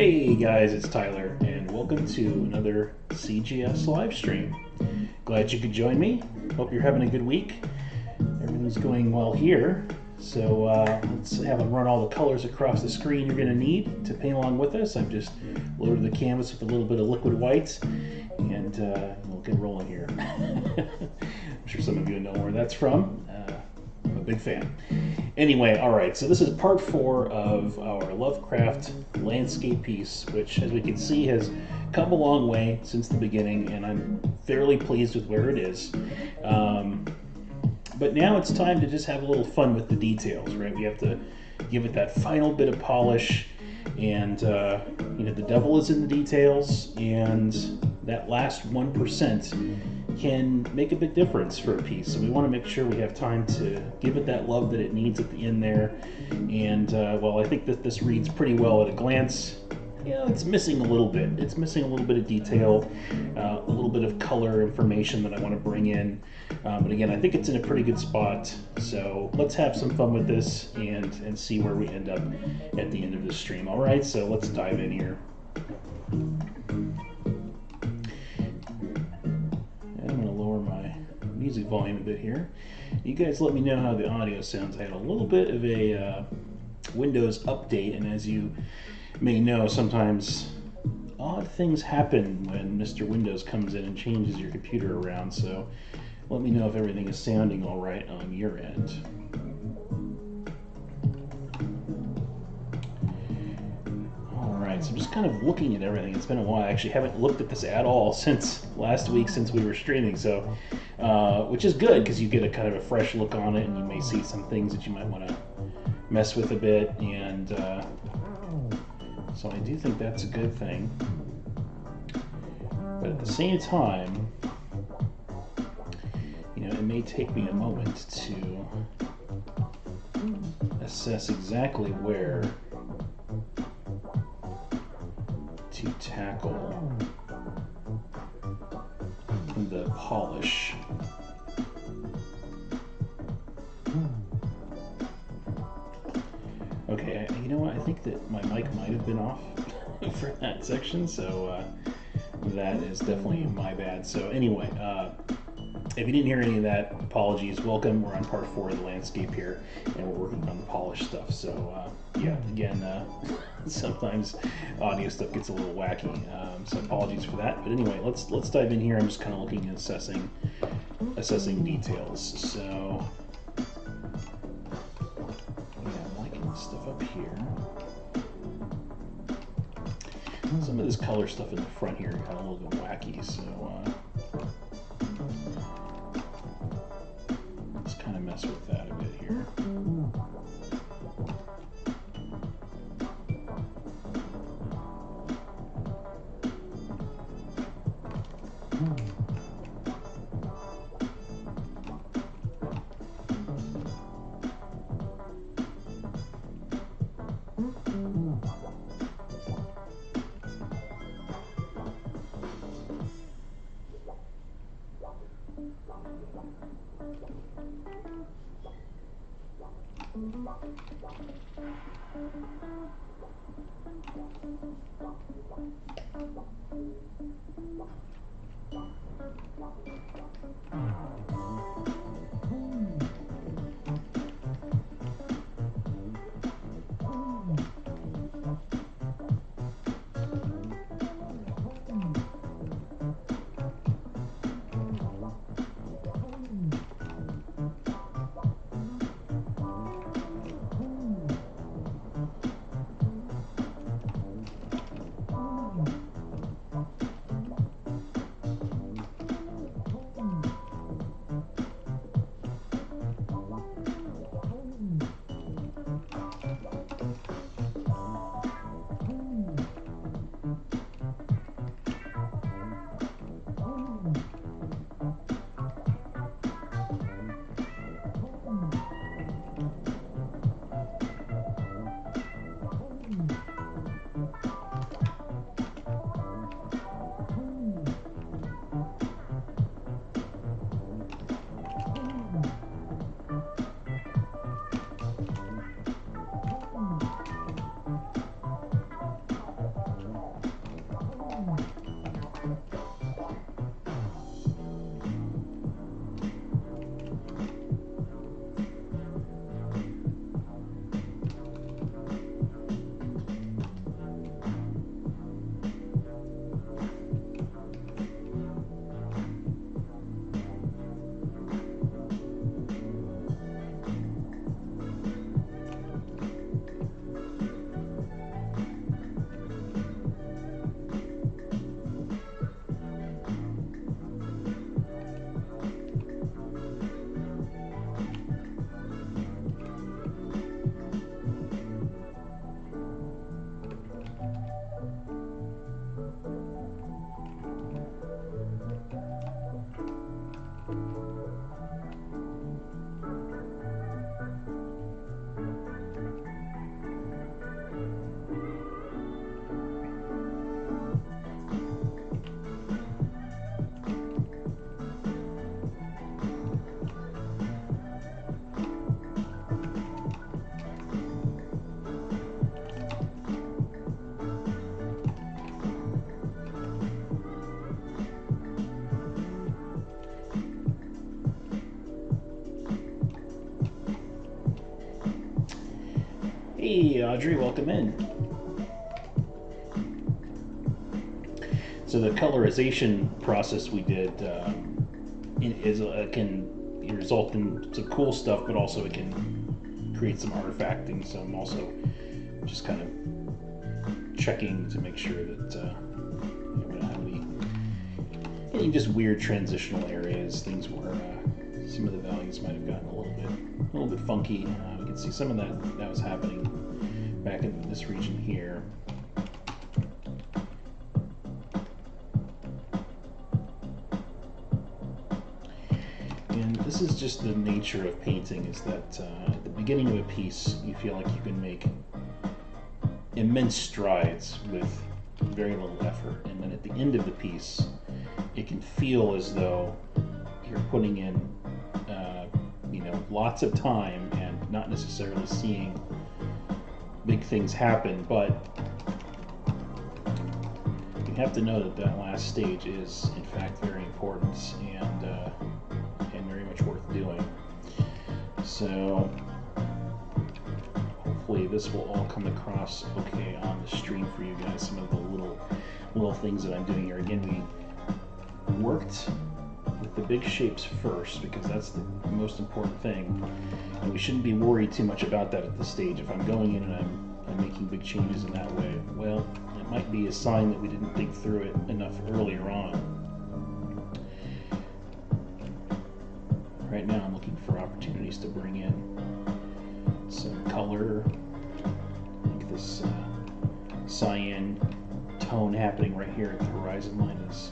Hey guys, it's Tyler, and welcome to another CGS live stream. Glad you could join me. Hope you're having a good week. Everything's going well here. So let's have them run all the colors across the screen you're going to need to paint along with us. I've just loaded the canvas with a little bit of liquid whites, and we'll get rolling here. I'm sure some of you know where that's from. I'm a big fan. Anyway, all right, so this is part 4 of our Lovecraft landscape piece, which, as we can see, has come a long way since the beginning, and I'm fairly pleased with where it is. But now it's time to just have a little fun with the details, right? We have to give it that final bit of polish, and the devil is in the details, and that last 1% can make a big difference for a piece. So we want to make sure we have time to give it that love that it needs at the end there. And well, I think that this reads pretty well at a glance. Yeah, it's missing a little bit. It's missing a little bit of detail, a little bit of color information that I want to bring in. But again, I think it's in a pretty good spot. So let's have some fun with this and see where we end up at the end of this stream. All right, so let's dive in here. I'm going to lower my music volume a bit here. You guys let me know how the audio sounds. I had a little bit of a Windows update, and as you may know, sometimes odd things happen when Mr. Windows comes in and changes your computer around, so let me know if everything is sounding all right on your end. Alright, so I'm just kind of looking at everything. It's been a while. I actually haven't looked at this at all since last week, since we were streaming, so which is good because you get a kind of a fresh look on it, and you may see some things that you might want to mess with a bit, and so I do think that's a good thing. But at the same time, it may take me a moment to assess exactly where to tackle the polish. Okay, you know what? I think that my mic might have been off for that section, so that is definitely my bad. So anyway, if you didn't hear any of that, apologies. Welcome. We're on part 4 of the landscape here, and we're working on the polish stuff. So yeah, again, sometimes audio stuff gets a little wacky, so apologies for that. But anyway, let's dive in here. I'm just kind of looking and assessing details. So I'm liking this stuff up here. Some of this color stuff in the front here got a little bit wacky, so let's kind of mess with that a bit here. Hey, Audrey, welcome in. So the colorization process we did can result in some cool stuff, but also it can create some artifacting. So I'm also just kind of checking to make sure that we don't have any just weird transitional areas, things where some of the values might have gotten a little bit funky. We can see some of that was happening back in this region here. And this is just the nature of painting, is that at the beginning of a piece, you feel like you can make immense strides with very little effort. And then at the end of the piece, it can feel as though you're putting in lots of time and not necessarily seeing big things happen, but you have to know that last stage is in fact very important and very much worth doing. So hopefully this will all come across okay on the stream for you guys, some of the little things that I'm doing here. Again, we worked with the big shapes first because that's the most important thing, and we shouldn't be worried too much about that at this stage. If I'm going in and I'm making big changes in that way, well, it might be a sign that we didn't think through it enough earlier on. Right now I'm looking for opportunities to bring in some color, like this cyan tone happening right here at the horizon line is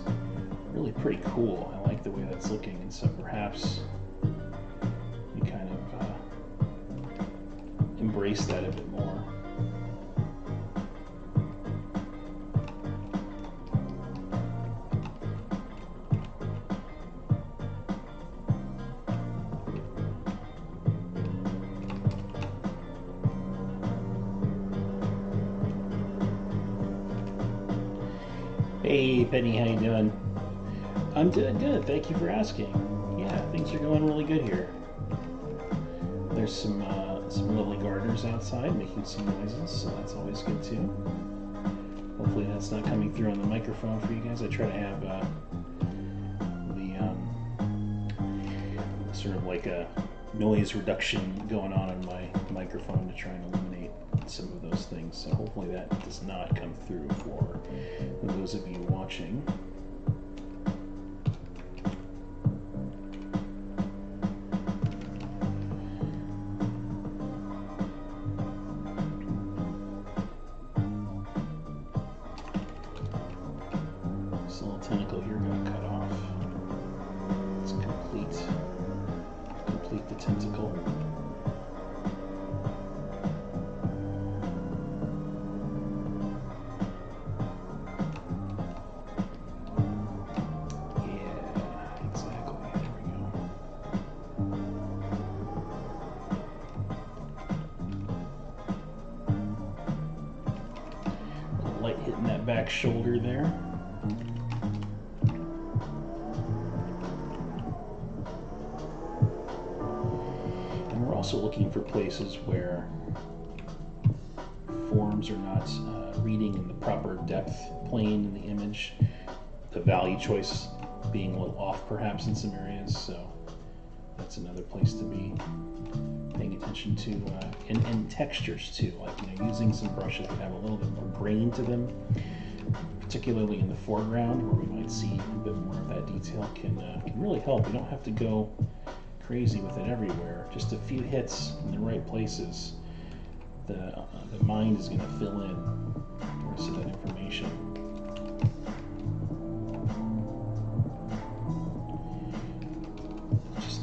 really pretty cool. I like the way that's looking, and so perhaps we kind of embrace that a bit more. Hey Penny, how you doing? I'm doing good, thank you for asking. Yeah, things are going really good here. There's some lovely gardeners outside making some noises, so that's always good too. Hopefully that's not coming through on the microphone for you guys. I try to have the sort of like a noise reduction going on my microphone to try and eliminate some of those things. So hopefully that does not come through for those of you watching. This little tentacle here got cut off. Let's complete the tentacle. Light hitting that back shoulder there. And we're also looking for places where forms are not reading in the proper depth plane in the image. The value choice being a little off perhaps in some areas, so that's another place to be paying attention to, and textures too, like using some brushes that have a little bit more grain to them, particularly in the foreground where we might see a bit more of that detail can really help. You don't have to go crazy with it everywhere. Just a few hits in the right places, the mind is going to fill in the rest of that information.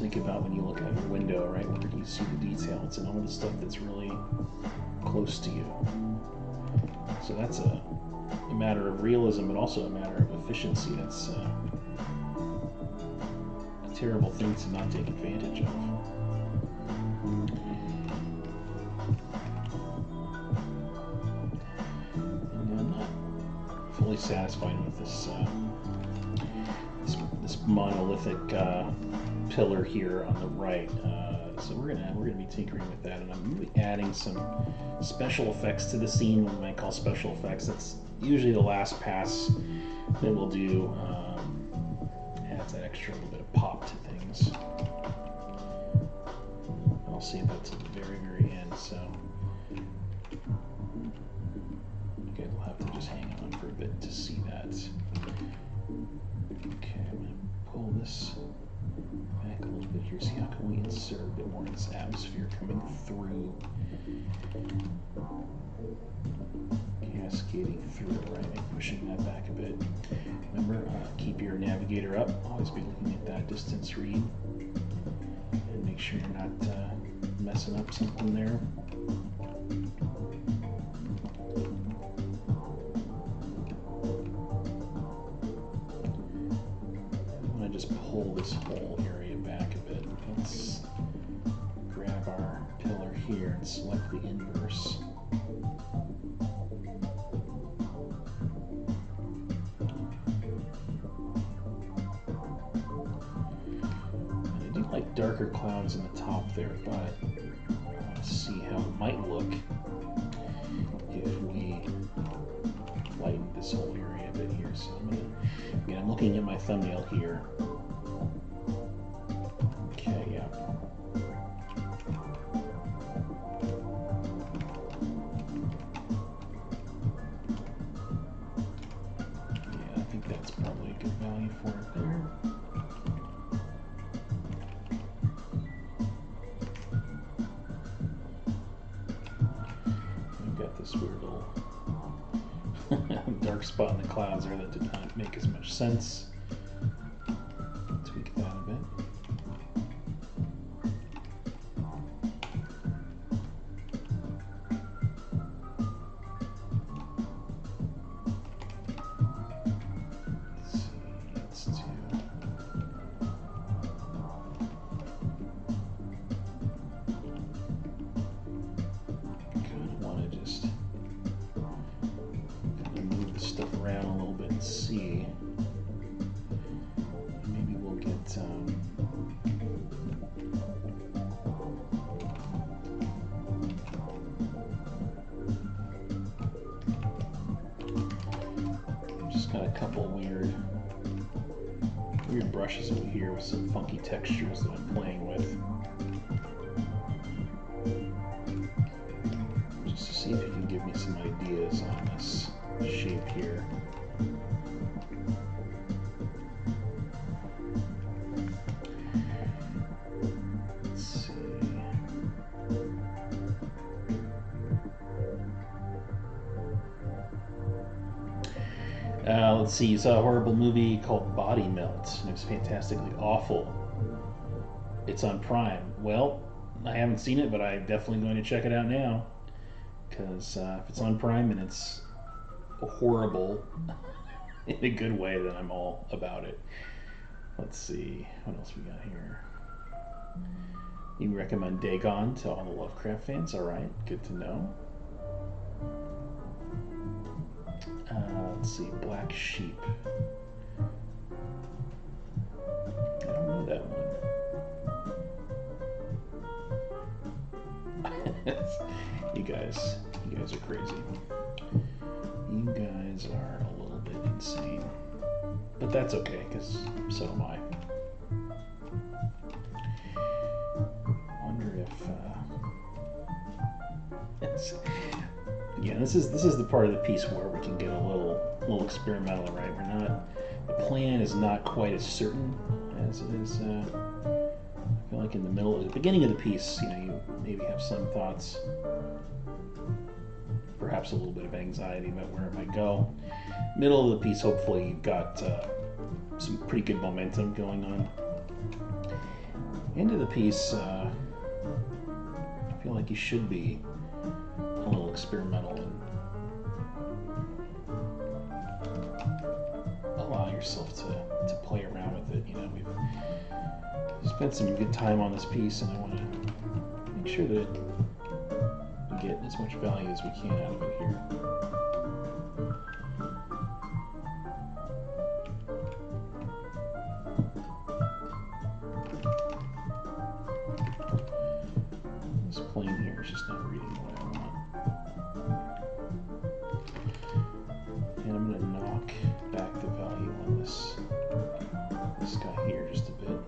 Think about when you look out your window, right? Where do you see the detail? It's in all the stuff that's really close to you. So that's a matter of realism, but also a matter of efficiency. That's a terrible thing to not take advantage of. And I'm not fully satisfied with this this monolithic pillar here on the right. So we're gonna be tinkering with that, and I'm gonna be adding some special effects to the scene. What we might call special effects. That's usually the last pass that we'll do. Adds that extra little bit of pop to things. I'll save that to the very, very end. So you guys will have to just hang on for a bit to see that. Okay, I'm gonna pull this back a little bit here. See how can we insert a bit more of this atmosphere coming through, cascading through, right? And pushing that back a bit. Remember, keep your navigator up. Always be looking at that distance read, and make sure you're not messing up something there. Pull this whole area back a bit. Let's grab our pillar here and select the inverse. And I do like darker clouds in the top there, but I want to see how it might look if we lighten this whole area a bit here. So I'm looking at my thumbnail here. This weird little dark spot in the clouds there that did not make as much sense. Tweak that a bit. Let's see, around a little bit and see. Maybe we'll get just got a couple weird brushes over here with some funky textures that I'm playing with. Just to see if you can give me some ideas on this shape here. Let's see. Let's see. You saw a horrible movie called Body Melt, and it was fantastically awful. It's on Prime. Well, I haven't seen it, but I'm definitely going to check it out now, because if it's on Prime and it's horrible in a good way, then I'm all about it. Let's see what else we got here. You recommend Dagon to all the Lovecraft fans? All right, good to know. Let's see, Black Sheep. I don't know that one. You guys are crazy. You guys are a little bit insane, but that's okay, because so am I. Wonder if again, this is the part of the piece where we can get a little experimental, right? The plan is not quite as certain as it is. I feel like in the beginning of the piece, you maybe have some thoughts. Perhaps a little bit of anxiety about where it might go. Middle of the piece, hopefully you've got some pretty good momentum going on. End of the piece, I feel like you should be a little experimental and allow yourself to play around with it. We've spent some good time on this piece, and I want to make sure that we get as much value as we can out of it here. It's just not reading what I want. And I'm going to knock back the value on this guy here just a bit.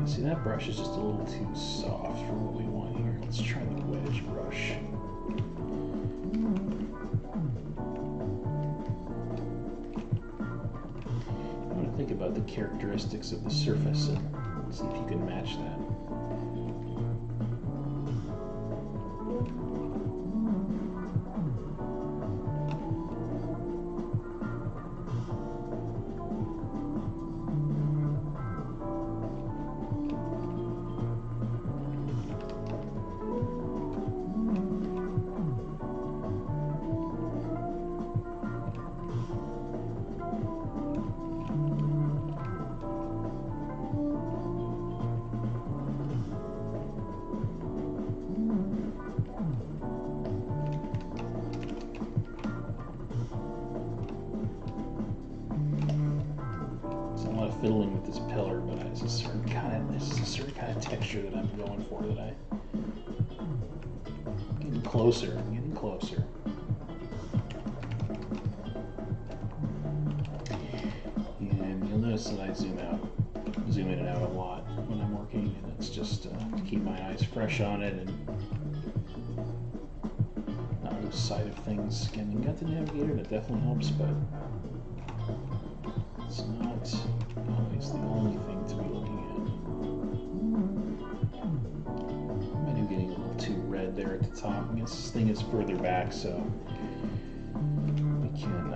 See, that brush is just a little too soft for what we want here. Let's try the wedge brush. I want to think about the characteristics of the surface and see if you can match that. Fiddling with this pillar, but there's a certain kind of texture that I'm going for that I'm getting closer. And you'll notice that I zoom in and out a lot when I'm working, and it's just to keep my eyes fresh on it and not lose sight of things. Again, you got the navigator, that definitely helps, but it's not always the only thing to be looking at. I am getting a little too red there at the top. I guess this thing is further back, so we can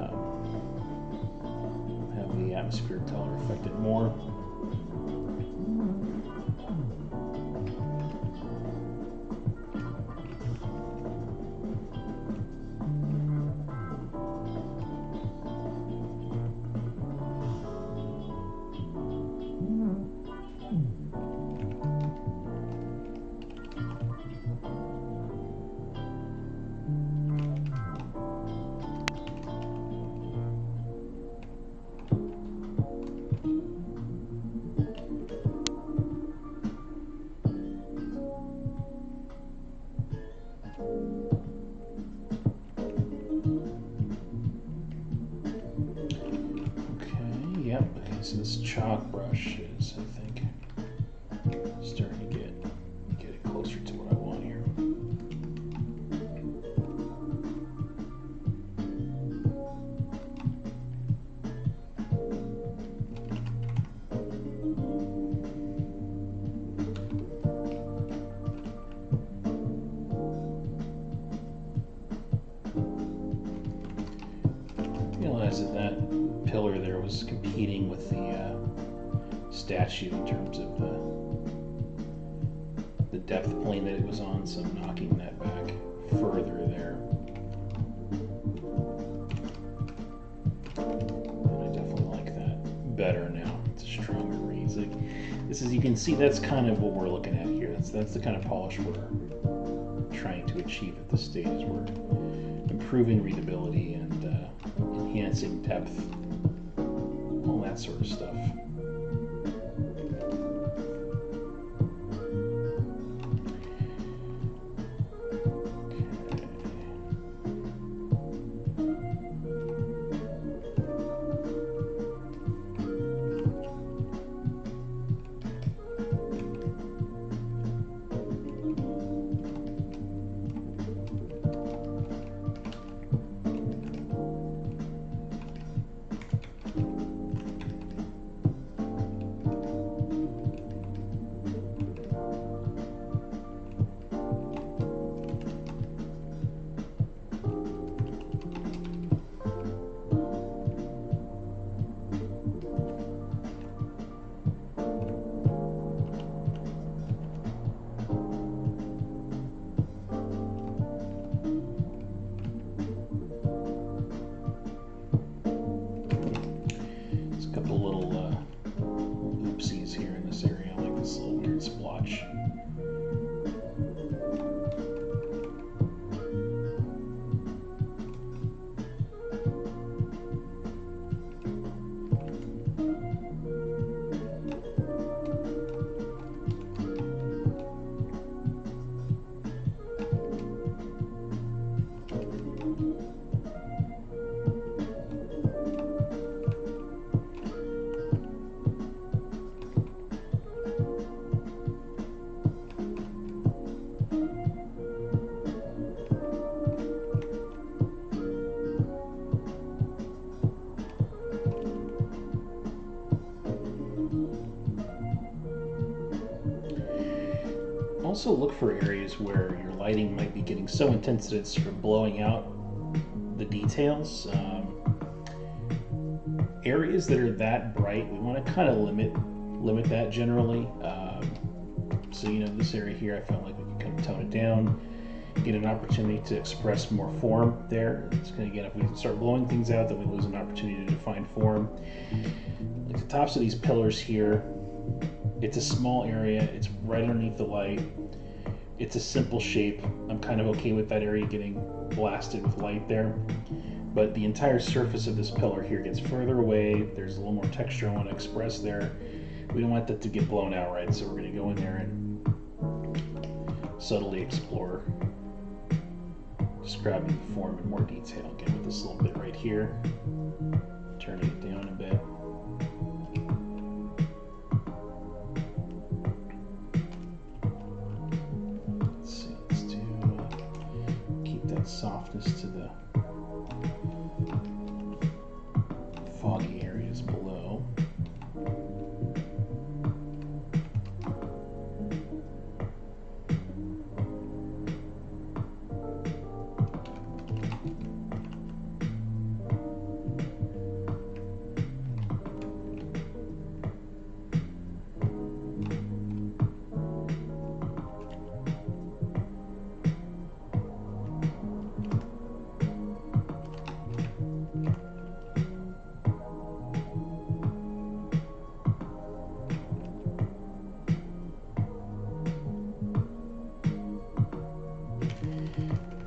have the atmospheric color affect it more. So this chalk brush is, I think, starting to get it closer to what I want here. Realize that pillar there was competing with the statue in terms of the depth plane that it was on, so I'm knocking that back further there. And I definitely like that better now. It's a stronger read. Like, this is, you can see that's kind of what we're looking at here. That's the kind of polish we're trying to achieve at this stage. We're improving readability and enhancing depth, all that sort of stuff. also look for areas where your lighting might be getting so intense that it's sort of blowing out the details. Areas that are that bright, we want to kind of limit that generally. So this area here, I felt like we can kind of tone it down, get an opportunity to express more form there. It's going to get, if we start blowing things out, then we lose an opportunity to define form. Like the tops of these pillars here, it's a small area, it's right underneath the light, it's a simple shape. I'm kind of okay with that area getting blasted with light there, but the entire surface of this pillar here gets further away. There's a little more texture I want to express there. We don't want that to get blown out, right? So we're going to go in there and subtly explore, describing the form in more detail. Again, with this little bit right here, turning it down a bit. Let's see, let's keep that softness to the foggy areas below.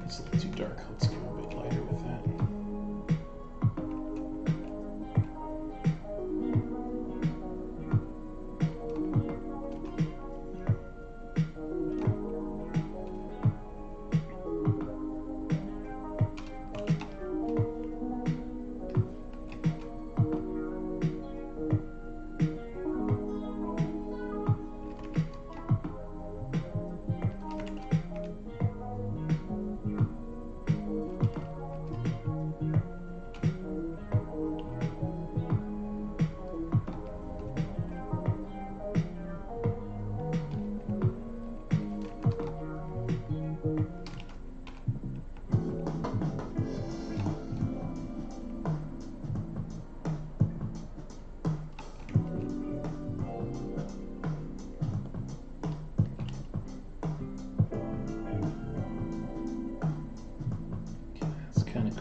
It's a little too dark. Let's go a bit lighter with that.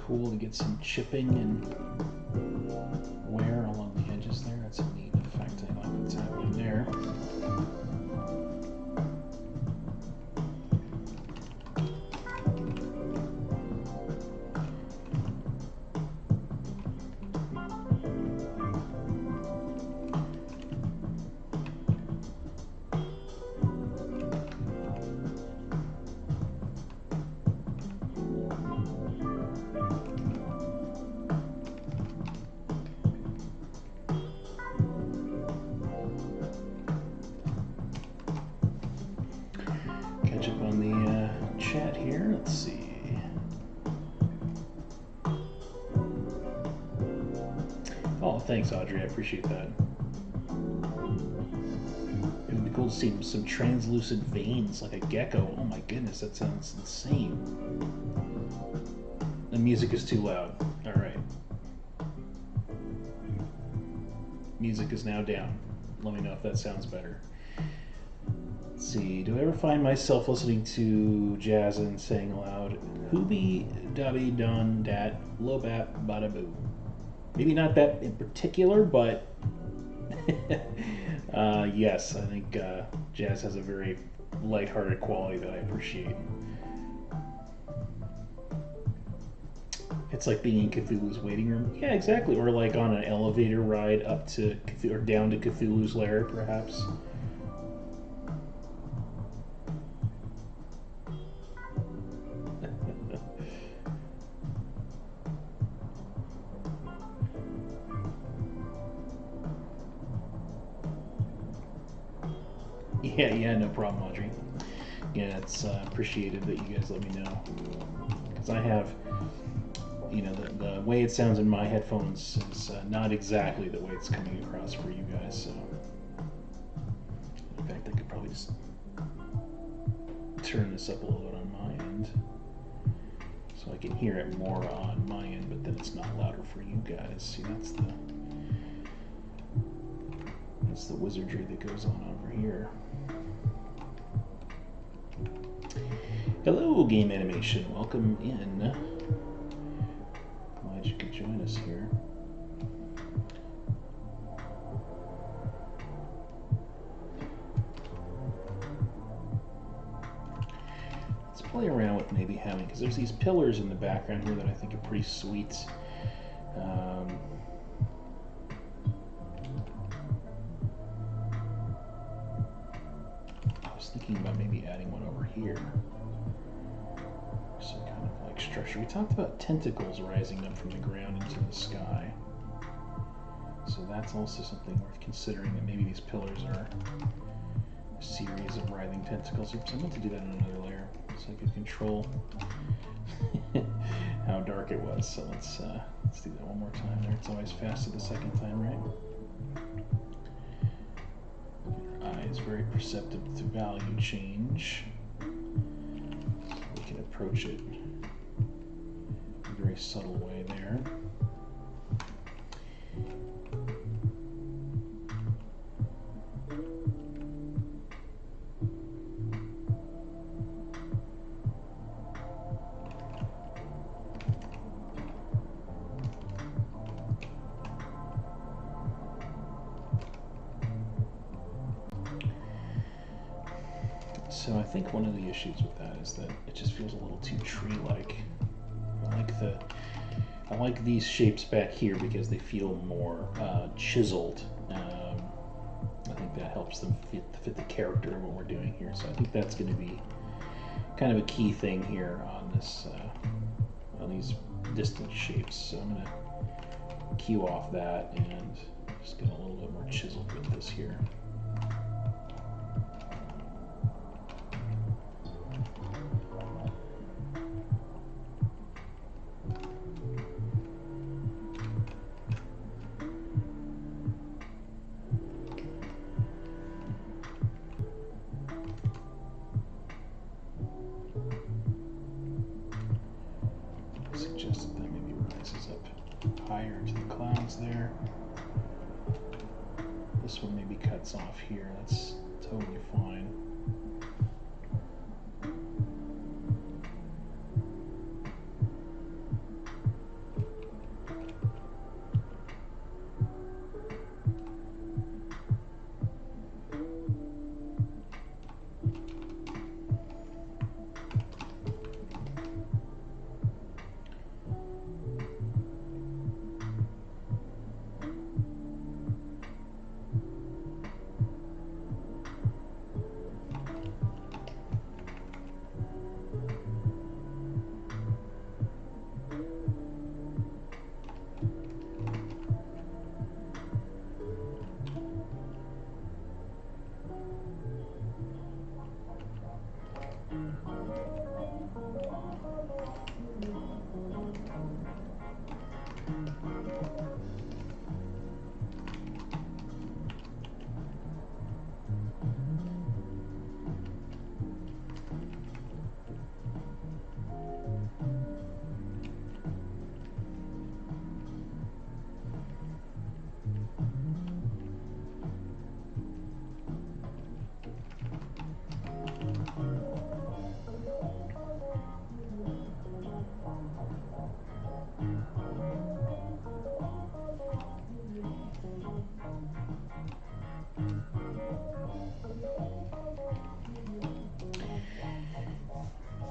Cool to get some chipping and wear along the edges there. That's a neat effect. I like what's happening there. Catch up on the chat here. Let's see. Oh, thanks, Audrey. I appreciate that. It would be cool to see some translucent veins like a gecko. Oh my goodness, that sounds insane. The music is too loud. All right. Music is now down. Let me know if that sounds better. Let's see, do I ever find myself listening to jazz and saying aloud, "Hooby dabby don dat lobap bada boo"? Maybe not that in particular, but yes, I think jazz has a very lighthearted quality that I appreciate. It's like being in Cthulhu's waiting room. Yeah, exactly. Or like on an elevator ride up to or down to Cthulhu's lair, perhaps. Yeah, no problem, Audrey. Yeah, it's appreciated that you guys let me know. Because I have, the way it sounds in my headphones is not exactly the way it's coming across for you guys, so. In fact, I could probably just turn this up a little bit on my end so I can hear it more on my end, but then it's not louder for you guys. See, that's the wizardry that goes on over here. Hello, Game Animation. Welcome in. Glad you could join us here. Let's play around with maybe having, because there's these pillars in the background here that I think are pretty sweet. I was thinking about maybe adding one over here. So kind of like structure. We talked about tentacles rising up from the ground into the sky. So that's also something worth considering, that maybe these pillars are a series of writhing tentacles. Oops, I meant to do that in another layer so I could control how dark it was. So let's do that one more time there. It's always faster the second time, right? Our eye is very perceptive to value change. We can approach it in a very subtle way there. So I think one of the issues with that is that it just feels a little too tree-like. I like these shapes back here because they feel more chiseled. I think that helps them fit the character of what we're doing here. So I think that's going to be kind of a key thing here on this on these distant shapes. So I'm going to cue off that and just get a little bit more chiseled with this here. Suggested that maybe rises up higher into the clouds there. This one maybe cuts off here. That's totally fine.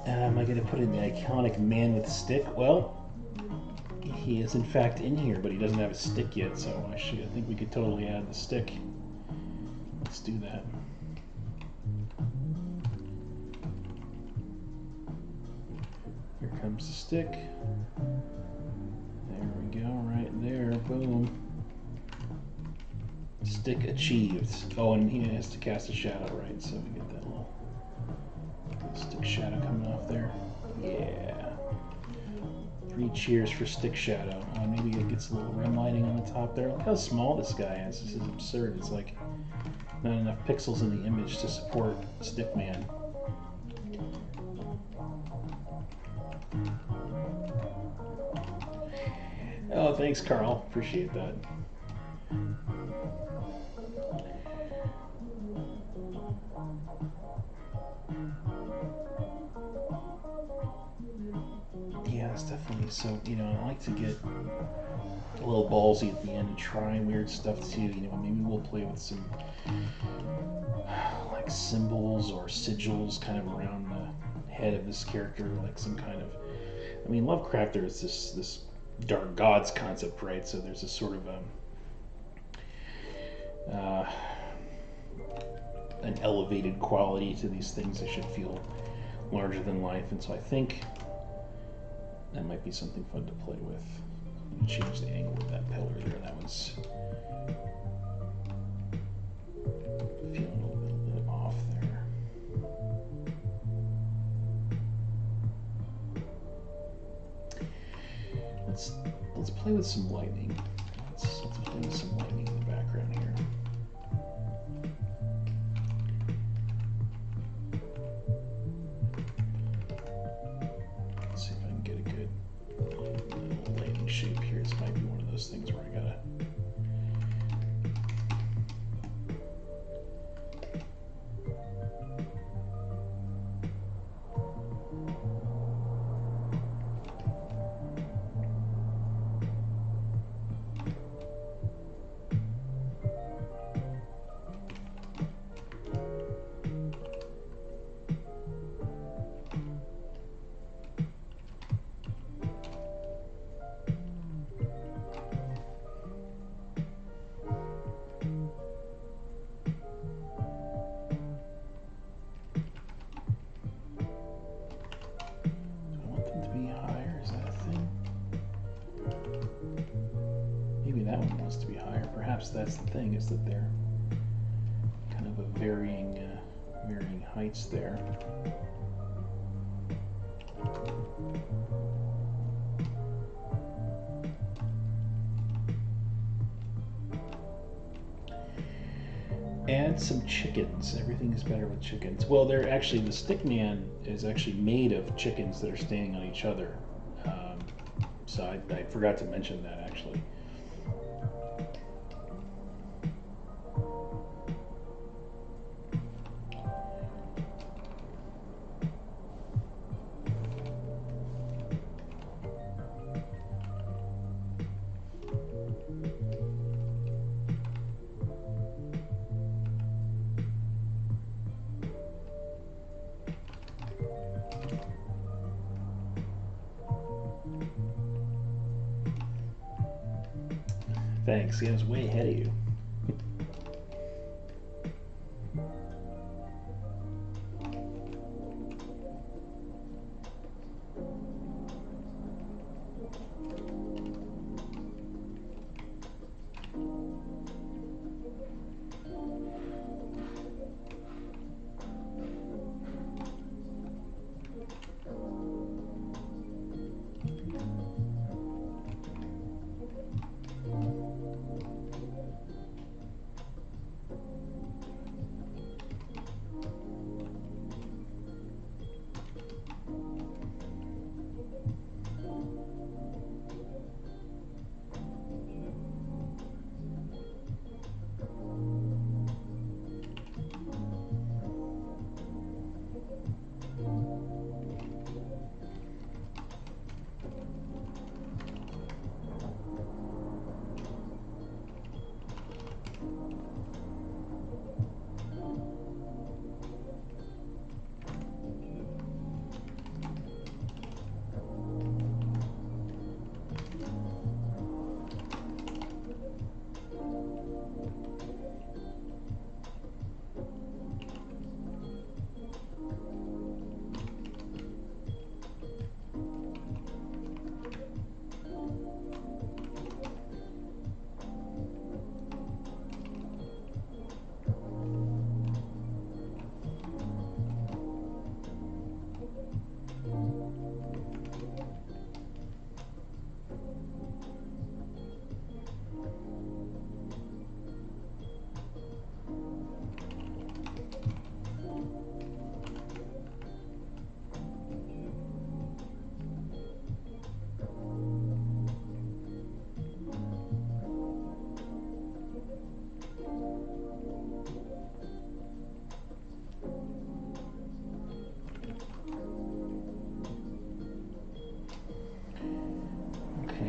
Am I going to put in the iconic man with stick? Well, he is in fact in here, but he doesn't have a stick yet, so I think we could totally add the stick. Let's do that. Here comes the stick. There we go, right there, boom. Stick achieved. Oh, and he has to cast a shadow, right? So we get that little stick shadow coming off there. Yeah. 3 cheers for stick shadow. Maybe it gets a little rim lighting on the top there. Look how small this guy is. This is absurd. It's like not enough pixels in the image to support Stickman. thanks, Carl. Appreciate that. Yeah, it's definitely so. I like to get a little ballsy at the end and try weird stuff too. Maybe we'll play with some like symbols or sigils kind of around the head of this character, like some kind of. Lovecraft, there's this dark gods concept, right? So there's a sort of an elevated quality to these things. They should feel larger than life, and so I think that might be something fun to play with. Let me change the angle of that pillar there. That was feeling a little bit off there. Let's play with some lightning. Let's play with some lightning in the background here. Let's see if I can get a good little lightning shape here. This might be one of those things where I gotta. That one wants to be higher. Perhaps that's the thing, is that they're kind of a varying heights there. Add some chickens. Everything is better with chickens. Well, they're actually, the stickman is actually made of chickens that are standing on each other. So I forgot to mention that actually. Thanks. Yeah, I was way ahead of you.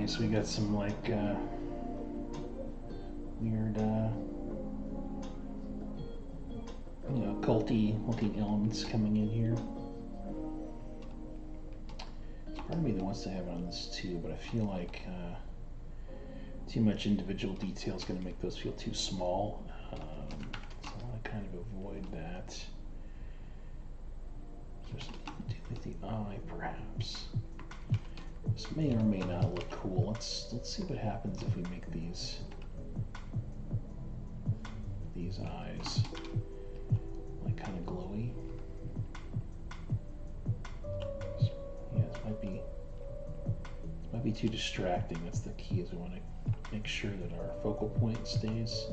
Okay, so we got some like weird, culty looking elements coming in here. There's part of me that wants to have it on this too, but I feel like too much individual detail is going to make those feel too small. So I want to kind of avoid that. There's something to do with the eye, perhaps. This may or may not look cool. Let's see what happens if we make these eyes like kind of glowy. Yeah, this might be too distracting. That's the key, is we want to make sure that our focal point stays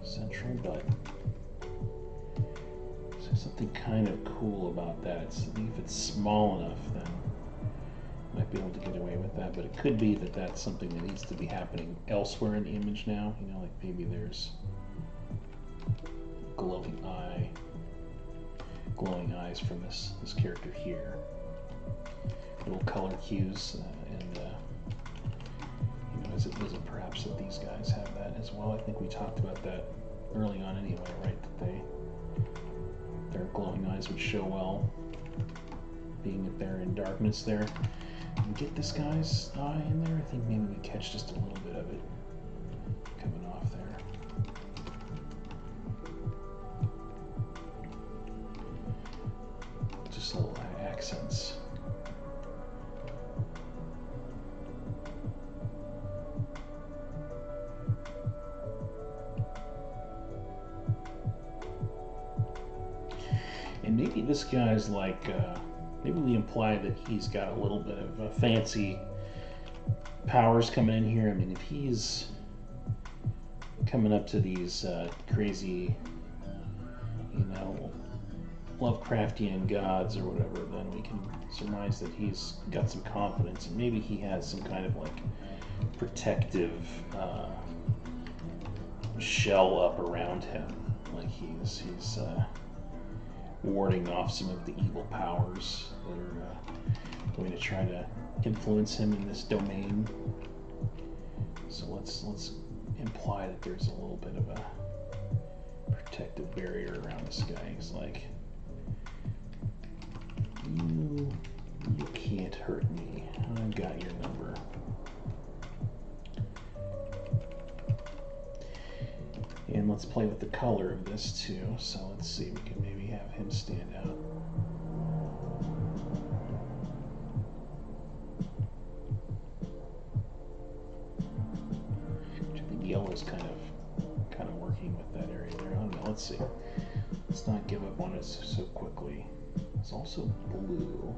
central, but there's something kind of cool about that. If it's small enough, then I might be able to get away with that, but it could be that that's something that needs to be happening elsewhere in the image now. Like maybe there's glowing eyes from this character here. Little color cues, and is it perhaps that these guys have that as well? I think we talked about that early on anyway, right? That their glowing eyes would show well, being that they're in darkness there. And get this guy's eye in there. I think maybe we catch just a little bit of it coming off there. Just little accents. And maybe this guy's like, maybe we imply that he's got a little bit of fancy powers coming in here. I mean, if he's coming up to these crazy, Lovecraftian gods or whatever, then we can surmise that he's got some confidence, and maybe he has some kind of like protective shell up around him, like he's warding off some of the evil powers that are going to try to influence him in this domain. So let's imply that there's a little bit of a protective barrier around this guy. He's like, you can't hurt me. I've got your number. And let's play with the color of this too. So let's see, we can maybe have him stand out. I think yellow's kind of working with that area there. I don't know. Let's see. Let's not give up on it so quickly. It's also blue.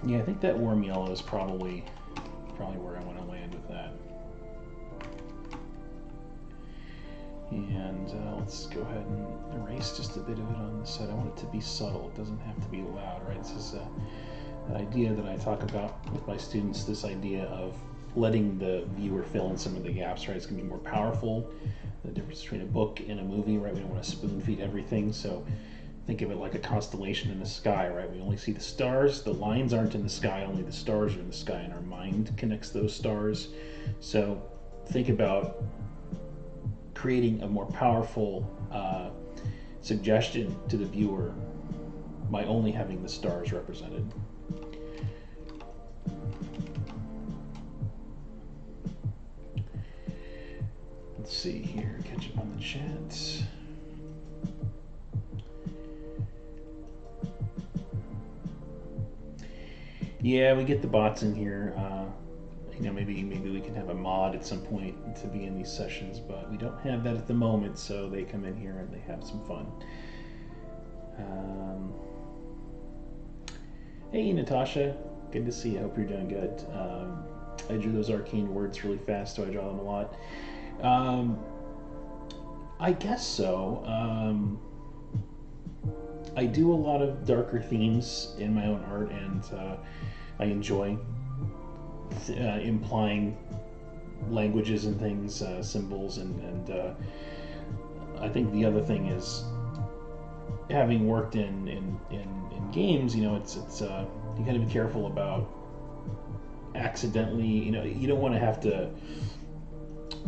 Yeah, I think that warm yellow is probably where I want to land with that. And let's go ahead and erase just a bit of it on the side. I want it to be subtle. It doesn't have to be loud, right? This is an idea that I talk about with my students, this idea of letting the viewer fill in some of the gaps, right? It's going to be more powerful. The difference between a book and a movie, right? We don't want to spoon feed everything, so think of it like a constellation in the sky, right? We only see the stars. The lines aren't in the sky, only the stars are in the sky, and our mind connects those stars. So think about creating a more powerful suggestion to the viewer by only having the stars represented. Let's see here, catch up on the chat. Yeah, we get the bots in here. Maybe we can have a mod at some point to be in these sessions, but we don't have that at the moment, so they come in here and they have some fun. Hey, Natasha. Good to see you. I hope you're doing good. I drew those arcane words really fast, so I draw them a lot. Um, I guess so. I do a lot of darker themes in my own art, and I enjoy implying languages and things, symbols, and I think the other thing is having worked in games. You know, it's you got to be careful about accidentally. You know, you don't want to have to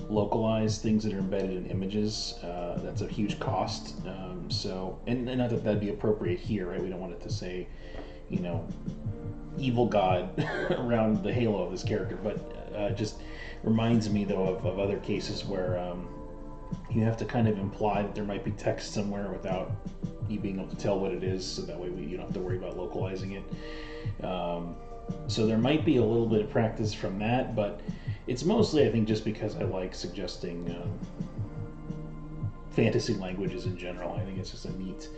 localize things that are embedded in images. That's a huge cost. So, and not that that'd be appropriate here, right? We don't want it to say, you know, evil god around the halo of this character, but just reminds me though of other cases where you have to kind of imply that there might be text somewhere without you being able to tell what it is, so that way you don't have to worry about localizing it. So there might be a little bit of practice from that, but it's mostly, I think, just because I like suggesting fantasy languages in general. I think it's just a neat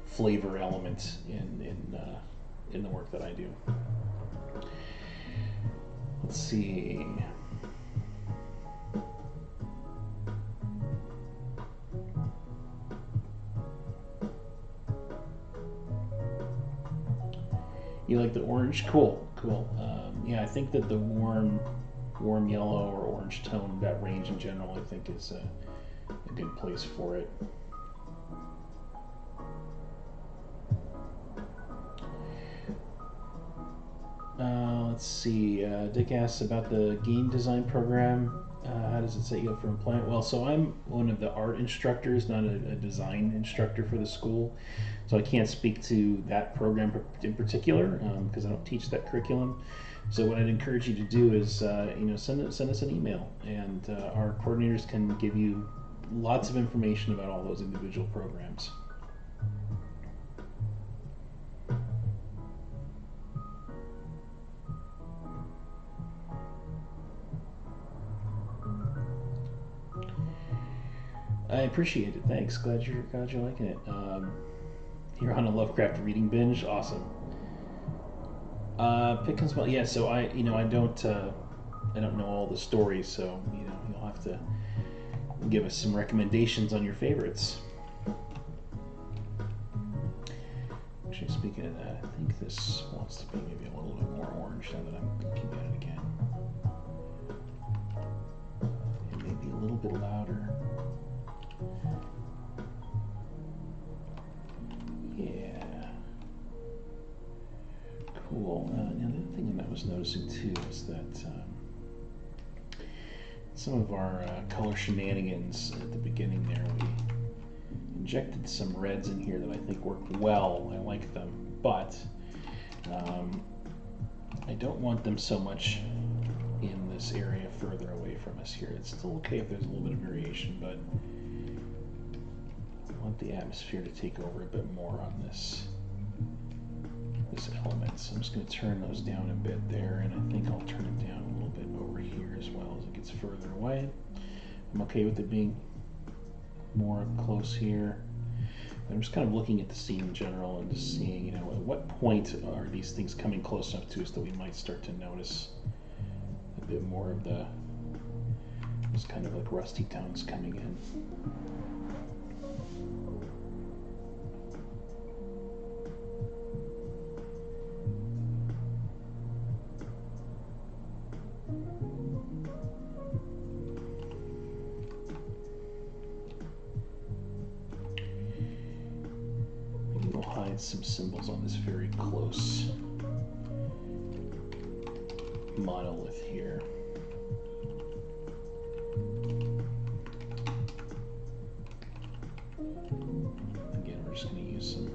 flavor element in the work that I do. Let's see. You like the orange? Cool, cool. Yeah, I think that the warm yellow or orange tone, that range in general, I think is a good place for it. Let's see. Dick asks about the game design program. How does it set you up for employment? Well, so I'm one of the art instructors, not a design instructor for the school. So I can't speak to that program in particular because I don't teach that curriculum. So what I'd encourage you to do is, send us an email, and our coordinators can give you lots of information about all those individual programs. I appreciate it. Thanks. Glad you're liking it. You're on a Lovecraft reading binge. Awesome. Pick and smell. Yeah. So I don't know all the stories. So you'll have to give us some recommendations on your favorites. Actually, speaking of that, I think this wants to be maybe a little bit more orange now that I'm looking at it again. It may be a little bit louder. Yeah. Cool. Now the other thing I was noticing too is that some of our color shenanigans at the beginning there, we injected some reds in here that I think work well. I like them, but I don't want them so much in this area further away from us here. It's still okay if there's a little bit of variation, but I want the atmosphere to take over a bit more on this element. So I'm just going to turn those down a bit there, and I think I'll turn it down a little bit over here as well as it gets further away. I'm okay with it being more up close here. I'm just kind of looking at the scene in general and just seeing, at what point are these things coming close enough to us that we might start to notice a bit more of those kind of like rusty tones coming in. Some symbols on this very close monolith here. Again, we're just going to use some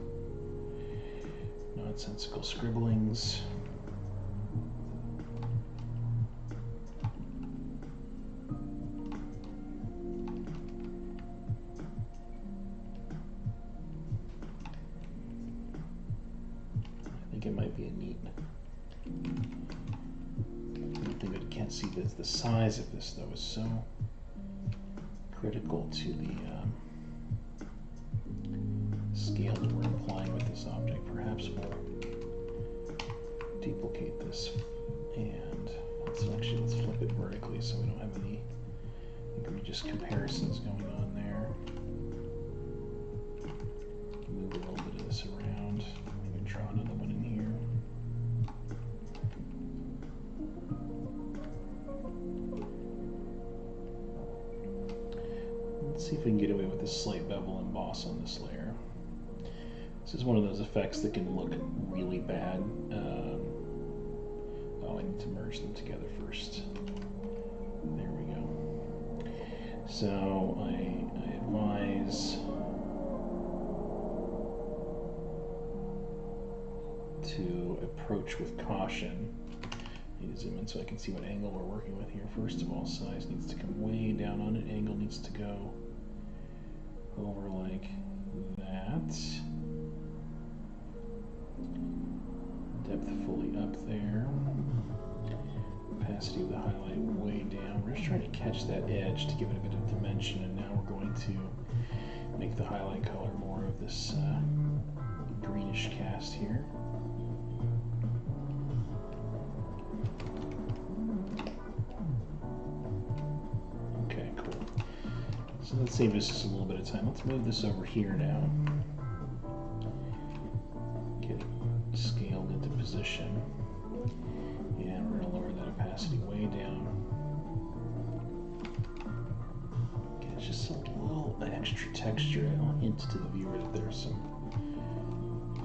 nonsensical scribblings. It might be a neat. One thing that I can't see is the size of this, though, is so critical to the scale that we're implying with this object. Perhaps we'll duplicate this, and let's flip it vertically so we don't have any There could be just comparisons going on there. Move a little bit of this around. Maybe draw another one in here. Let's see if we can get away with this slight bevel emboss on this layer. This is one of those effects that can look really bad. Oh, I need to merge them together first. There we go. So I advise to approach with caution. I need to zoom in so I can see what angle we're working with here. First of all, size needs to come way down on it. Angle needs to go over like that. Depth fully up there. Opacity of the highlight way down. We're just trying to catch that edge to give it a bit of dimension, and now we're going to make the highlight color more of this greenish cast here. Okay, cool. So let's save us just a little bit of time. Let's move this over here now. Get it scaled into position. And we're going to lower that opacity way down. Get just a little extra texture. I'll hint to the viewer that there's some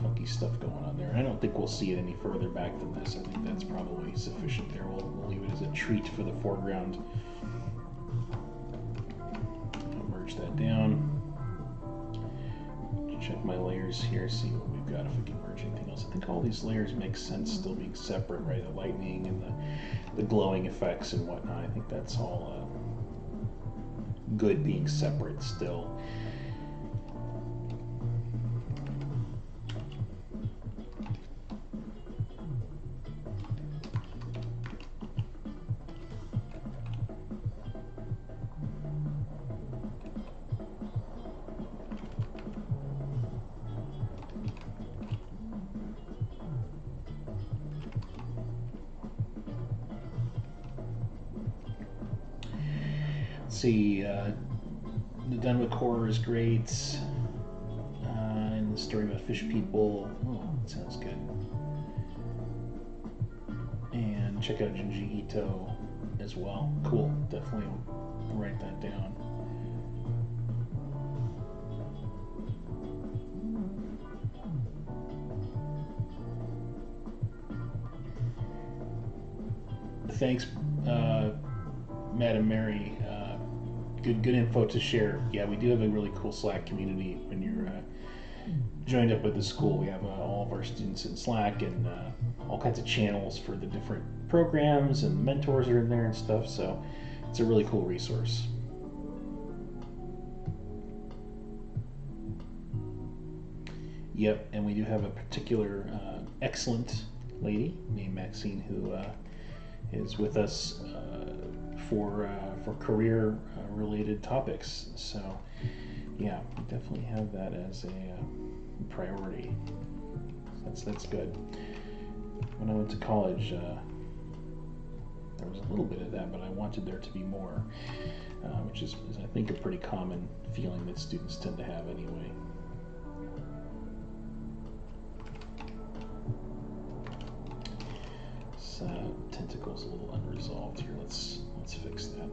funky stuff going on there. I don't think we'll see it any further back than this. I think that's probably sufficient there. We'll leave it as a treat for the foreground. I'll merge that down. Check my layers here, see what we've got, if we can merge anything else. I think all these layers make sense still being separate, right? The lightning and the glowing effects and whatnot. I think that's all good being separate still. See, the Dunwick Horror is great, and the story about fish people. Oh, that sounds good. And check out Junji Ito as well. Cool, definitely write that down. Thanks, Madam Mary. Good info to share. Yeah, we do have a really cool Slack community. When you're joined up with the school, we have all of our students in Slack, and all kinds of channels for the different programs, and mentors are in there and stuff. So it's a really cool resource. Yep, and we do have a particular excellent lady named Maxine who is with us for career related topics. So yeah, we definitely have that as a priority. That's good. When I went to college, there was a little bit of that, but I wanted there to be more, which is I think a pretty common feeling that students tend to have anyway. Tentacle's a little unresolved here. Let's fix that.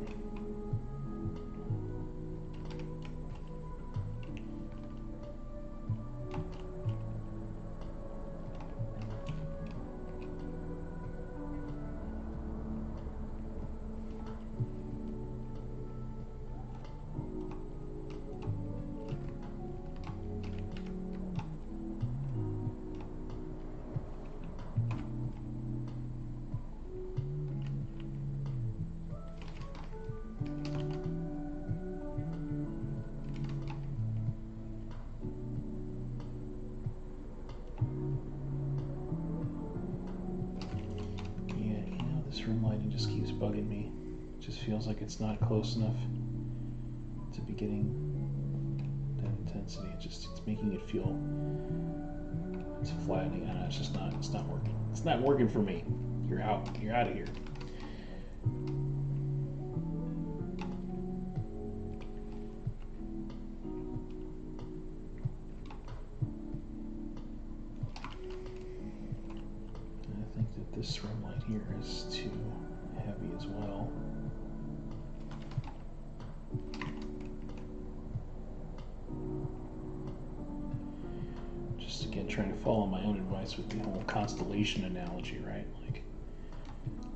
Room lighting just keeps bugging me. It just feels like it's not close enough to be getting that intensity. It's making it feel, it's flattening. It's not working. It's not working for me. You're out of here. this rim light here is too heavy as well. Just again trying to follow my own advice with the whole constellation analogy, right? Like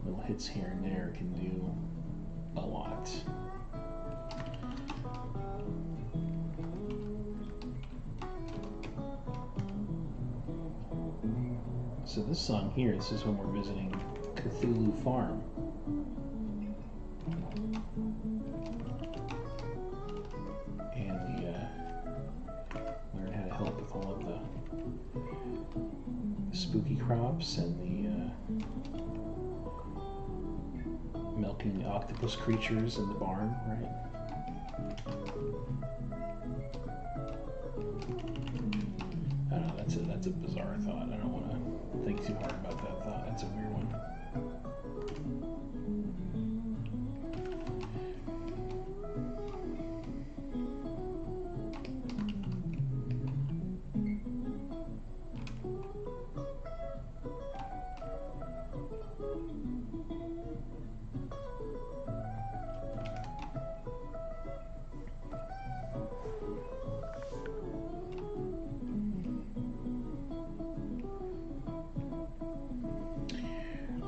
little hits here and there can do a lot. So this song here, this is when we're visiting Cthulhu Farm. And we learn how to help with all of the spooky crops and the milking the octopus creatures in the barn, right? I don't know, that's a bizarre thought. I don't want to think too hard about that thought. That's a weird one.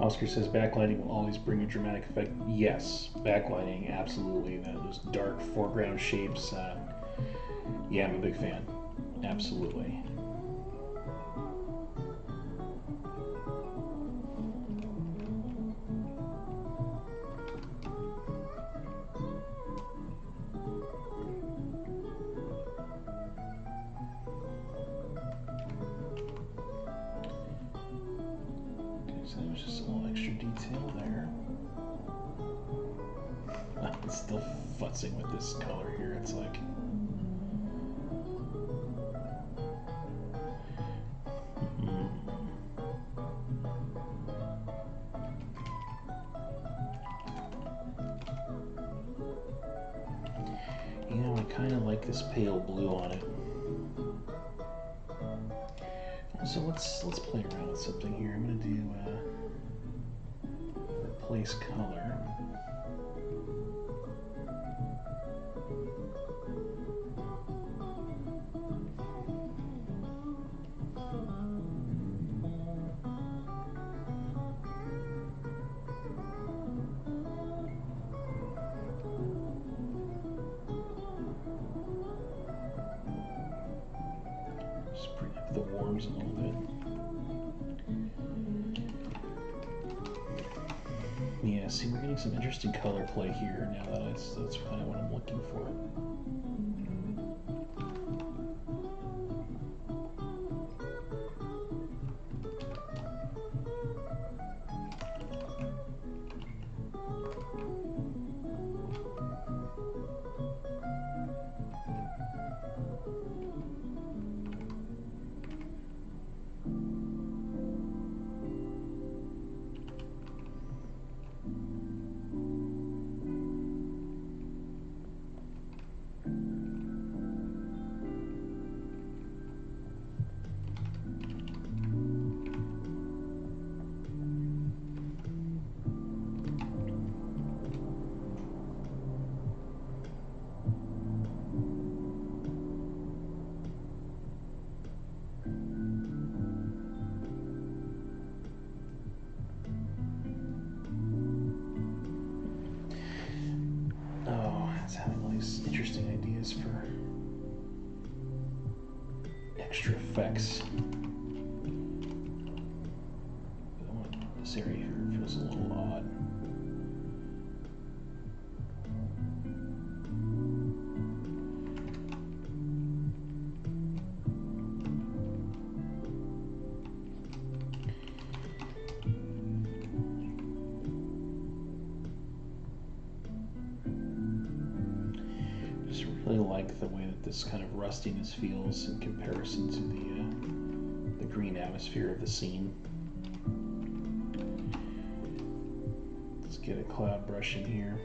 Oscar says backlighting will always bring a dramatic effect. Yes, backlighting, absolutely. Those dark foreground shapes. Yeah, I'm a big fan. Absolutely. So there's just a little extra detail there. I'm still futzing with this color here. It's like... You know, I kind of like this pale blue on it. So let's play around with something here. I'm going to do replace color. Just bring up the warms a little bit. Yeah, see, we're getting some interesting color play here now. That's kind of what I'm looking for. Having all these interesting ideas for extra effects. This area here feels a little odd. Really like the way that this kind of rustiness feels in comparison to the green atmosphere of the scene. Let's get a cloud brush in here.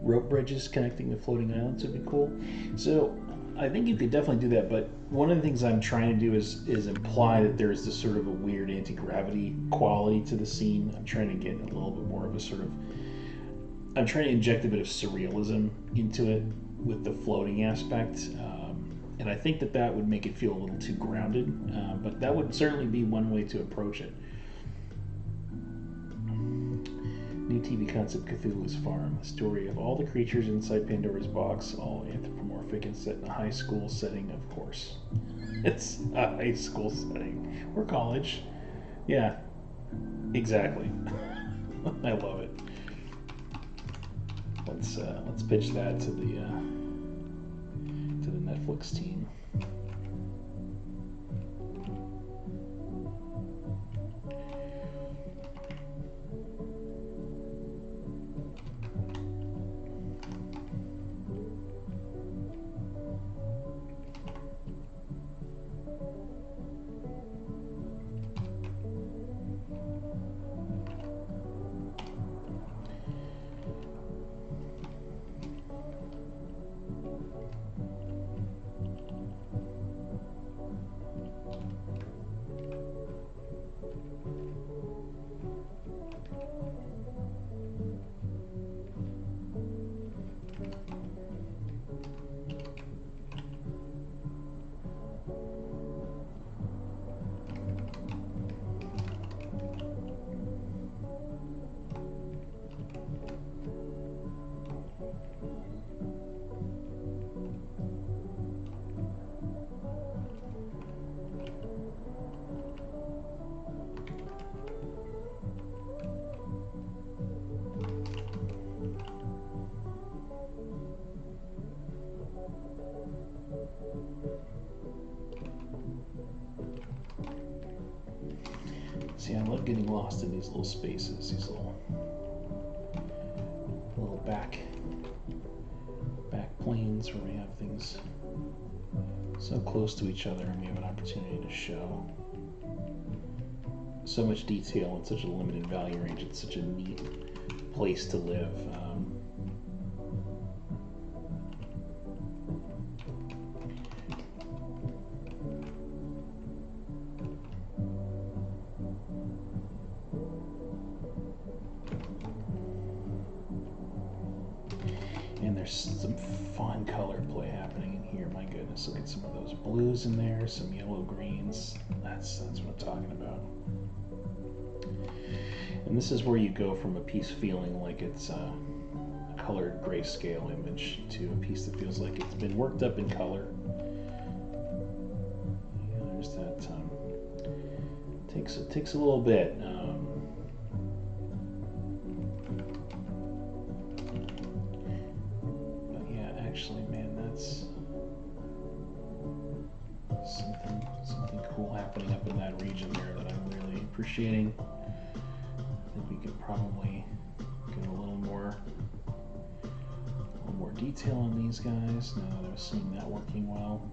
rope bridges connecting the floating islands would be cool. So I think you could definitely do that, but one of the things I'm trying to do is imply that there's this sort of a weird anti-gravity quality to the scene. I'm trying to get a little bit more of a sort of, I'm trying to inject a bit of surrealism into it with the floating aspect, and I think that would make it feel a little too grounded, but that would certainly be one way to approach it. New TV concept, Cthulhu's Farm. The story of all the creatures inside Pandora's box, all anthropomorphic and set in a high school setting, of course. It's a high school setting. Or college. Yeah, exactly. I love it. Let's pitch that to the Netflix team. See, I love getting lost in these little spaces, these little back planes where we have things so close to each other and we have an opportunity to show so much detail in such a limited value range. It's such a neat place to live. And there's some fun color play happening in here. My goodness, look at some of those blues in there, some yellow greens. That's what I'm talking about. And this is where you go from a piece feeling like it's a colored grayscale image to a piece that feels like it's been worked up in color. Yeah, there's that. Takes a little bit. Actually, man, that's something cool happening up in that region there that I'm really appreciating. I think we could probably get a little more detail on these guys now that I'm seeing that working well.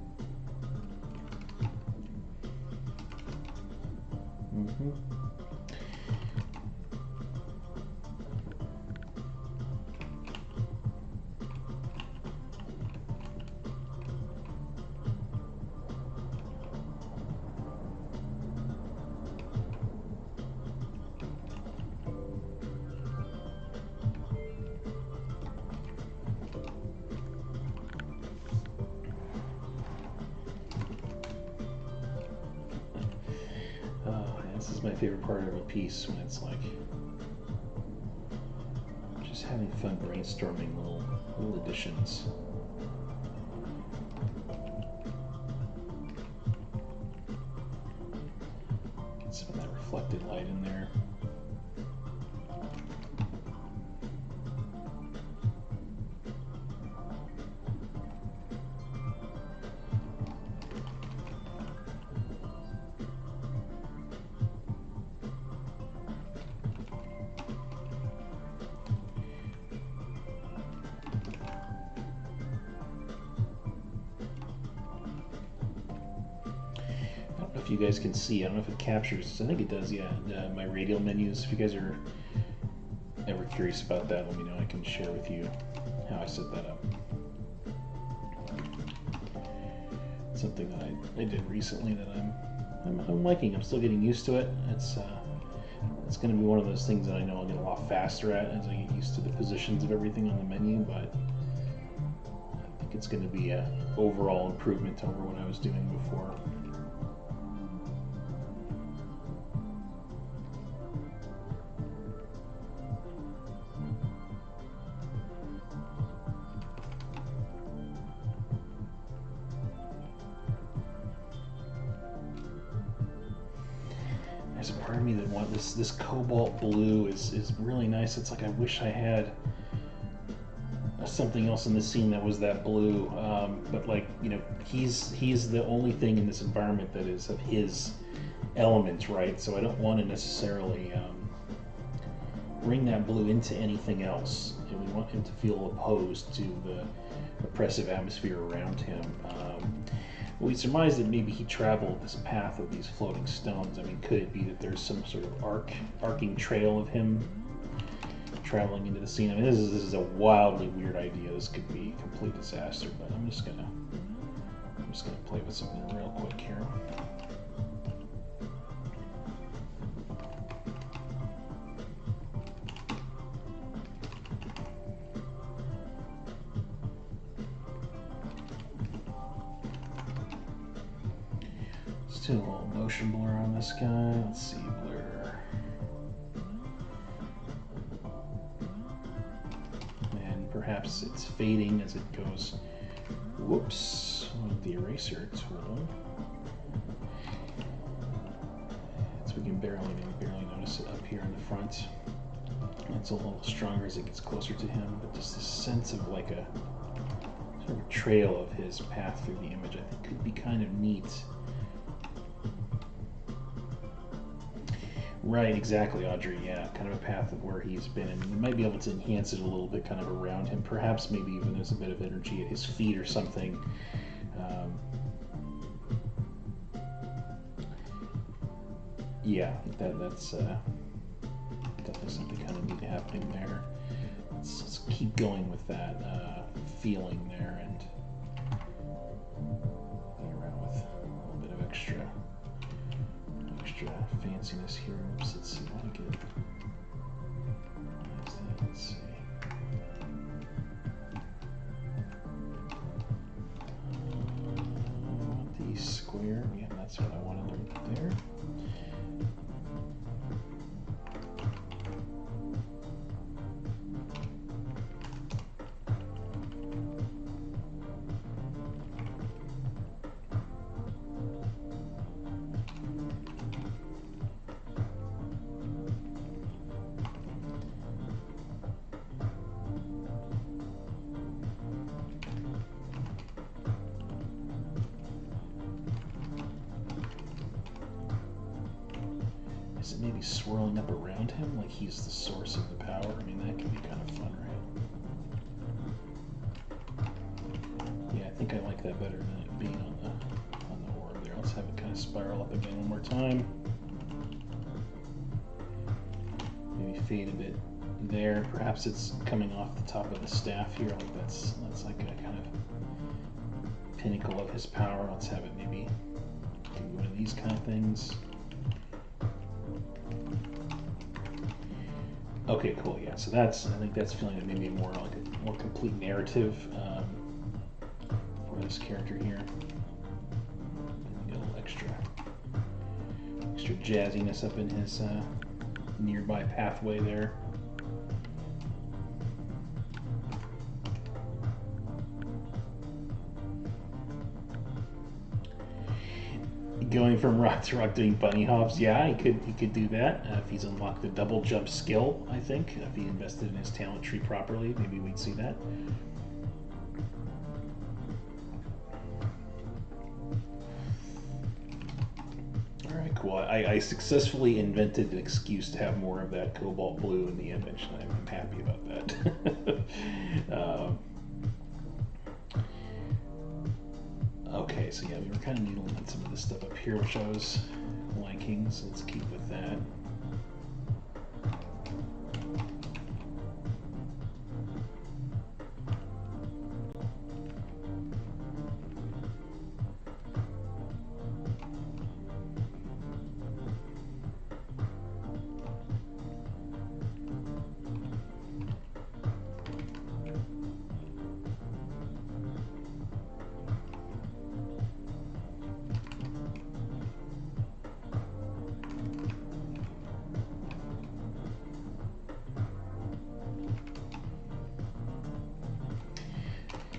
This is my favorite part of a piece, when it's like just having fun brainstorming little additions. Get some of that reflected light in there. If you guys can see, I don't know if it captures. I think it does, yeah. My radial menus. If you guys are ever curious about that, let me know. I can share with you how I set that up. Something that I did recently that I'm liking. I'm still getting used to it. It's going to be one of those things that I know I'll get a lot faster at as I get used to the positions of everything on the menu, but I think it's going to be an overall improvement over what I was doing before. There's a part of me that wants this cobalt blue is really nice. It's like I wish I had something else in the scene that was that blue, but like, you know, he's the only thing in this environment that is of his element, right? So I don't want to necessarily bring that blue into anything else, and we want him to feel opposed to the oppressive atmosphere around him. We surmise that maybe he traveled this path of these floating stones. I mean, could it be that there's some sort of arcing trail of him traveling into the scene? I mean, this is a wildly weird idea. This could be a complete disaster, but I'm just gonna play with something real quick here. Do a little motion blur on this guy. Let's see, blur. And perhaps it's fading as it goes. Whoops, with the eraser tool. So we can barely notice it up here in the front. It's a little stronger as it gets closer to him, but just this sense of like a sort of a trail of his path through the image, I think could be kind of neat. Right, exactly, Audrey. Yeah, kind of a path of where he's been, and you might be able to enhance it a little bit, kind of around him. Perhaps, maybe even there's a bit of energy at his feet or something. Yeah, that's definitely something kind of neat happening there. Let's keep going with that feeling there, and play around with a little bit of extra fanciness here. Oops, let's see if I can get. Let's see. I want the square. Yeah, that's what I wanted right there. Is it maybe swirling up around him like he's the source of the power? I mean, that could be kind of fun, right? Yeah, I think I like that better than it being on the orb there. Let's have it kind of spiral up again one more time. Maybe fade a bit there. Perhaps it's coming off the top of the staff here. Like that's like a kind of pinnacle of his power. Let's have it maybe do one of these kind of things. Okay, cool. Yeah, so I think that's feeling maybe more like a more complete narrative for this character here. And a little extra jazziness up in his nearby pathway there. Going from rock to rock doing bunny hops, yeah, he could do that if he's unlocked the double jump skill. I think if he invested in his talent tree properly, maybe we'd see that. All right, cool. I successfully invented an excuse to have more of that cobalt blue in the image, and I'm happy about that. Okay, so yeah, we were kind of needling on some of this stuff up here, which I was liking, so let's keep with that.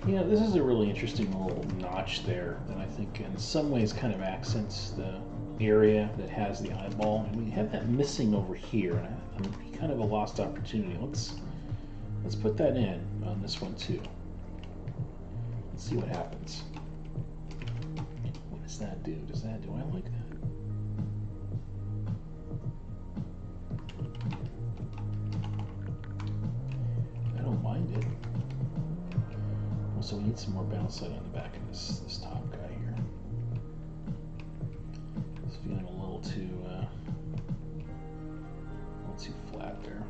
Yeah, this is a really interesting little notch there that I think in some ways kind of accents the area that has the eyeball. And we have that missing over here, and kind of a lost opportunity. Let's put that in on this one too. Let's see what happens. What does that do? Do I like that? I don't mind it. So we need some more bounce light on the back of this top guy here. It's feeling a little too flat there.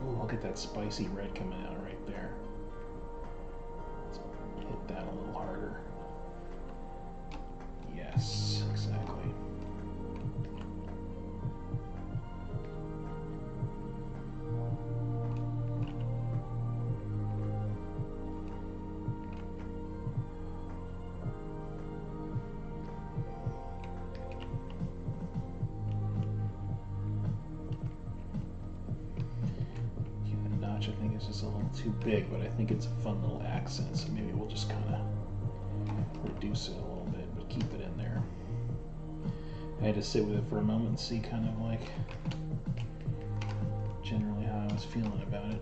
Ooh, look at that spicy red coming out right there. Let's hit that a little harder. Yes, exactly. I think it's just a little too big, but I think it's a fun little accent, so maybe we'll just kind of reduce it a little bit, but keep it in there. I had to sit with it for a moment and see kind of like generally how I was feeling about it.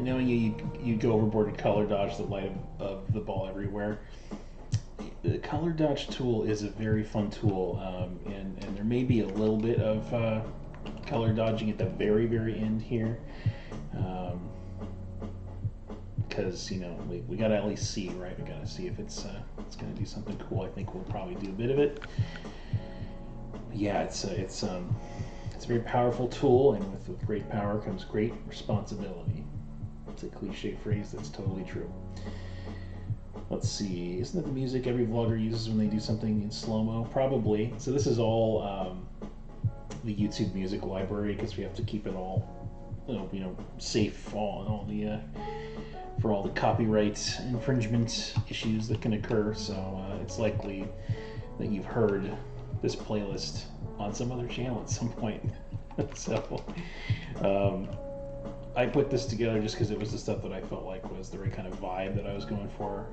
Knowing you go overboard and color dodge the light of the ball everywhere. The color dodge tool is a very fun tool, and there may be a little bit of color dodging at the very end here, because we got to at least see, right? We got to see if it's going to do something cool. I think we'll probably do a bit of it. But yeah, it's a very powerful tool, and with great power comes great responsibility. It's a cliche phrase that's totally true. Let's see, isn't that the music every vlogger uses when they do something in slow-mo? Probably. So this is all the YouTube music library, because we have to keep it all safe for all the copyright infringement issues that can occur. So it's likely that you've heard this playlist on some other channel at some point. So I put this together just because it was the stuff that I felt like was the right kind of vibe that I was going for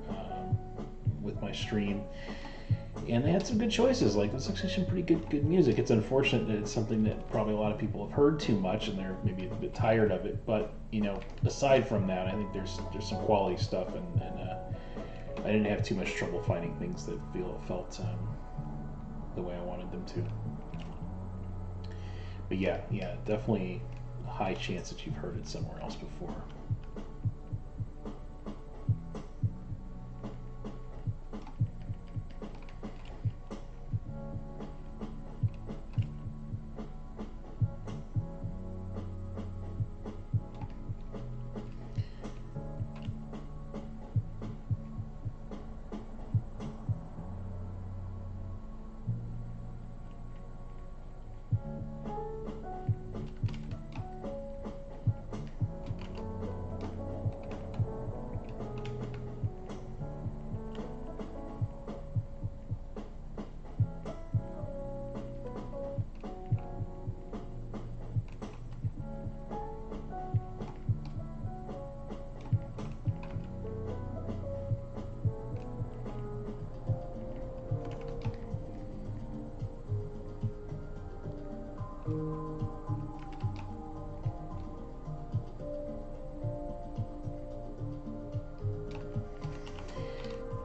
with my stream. And they had some good choices. Like, there's actually some pretty good music. It's unfortunate that it's something that probably a lot of people have heard too much and they're maybe a bit tired of it. But aside from that, I think there's some quality stuff, and I didn't have too much trouble finding things that felt the way I wanted them to. But yeah, definitely a high chance that you've heard it somewhere else before.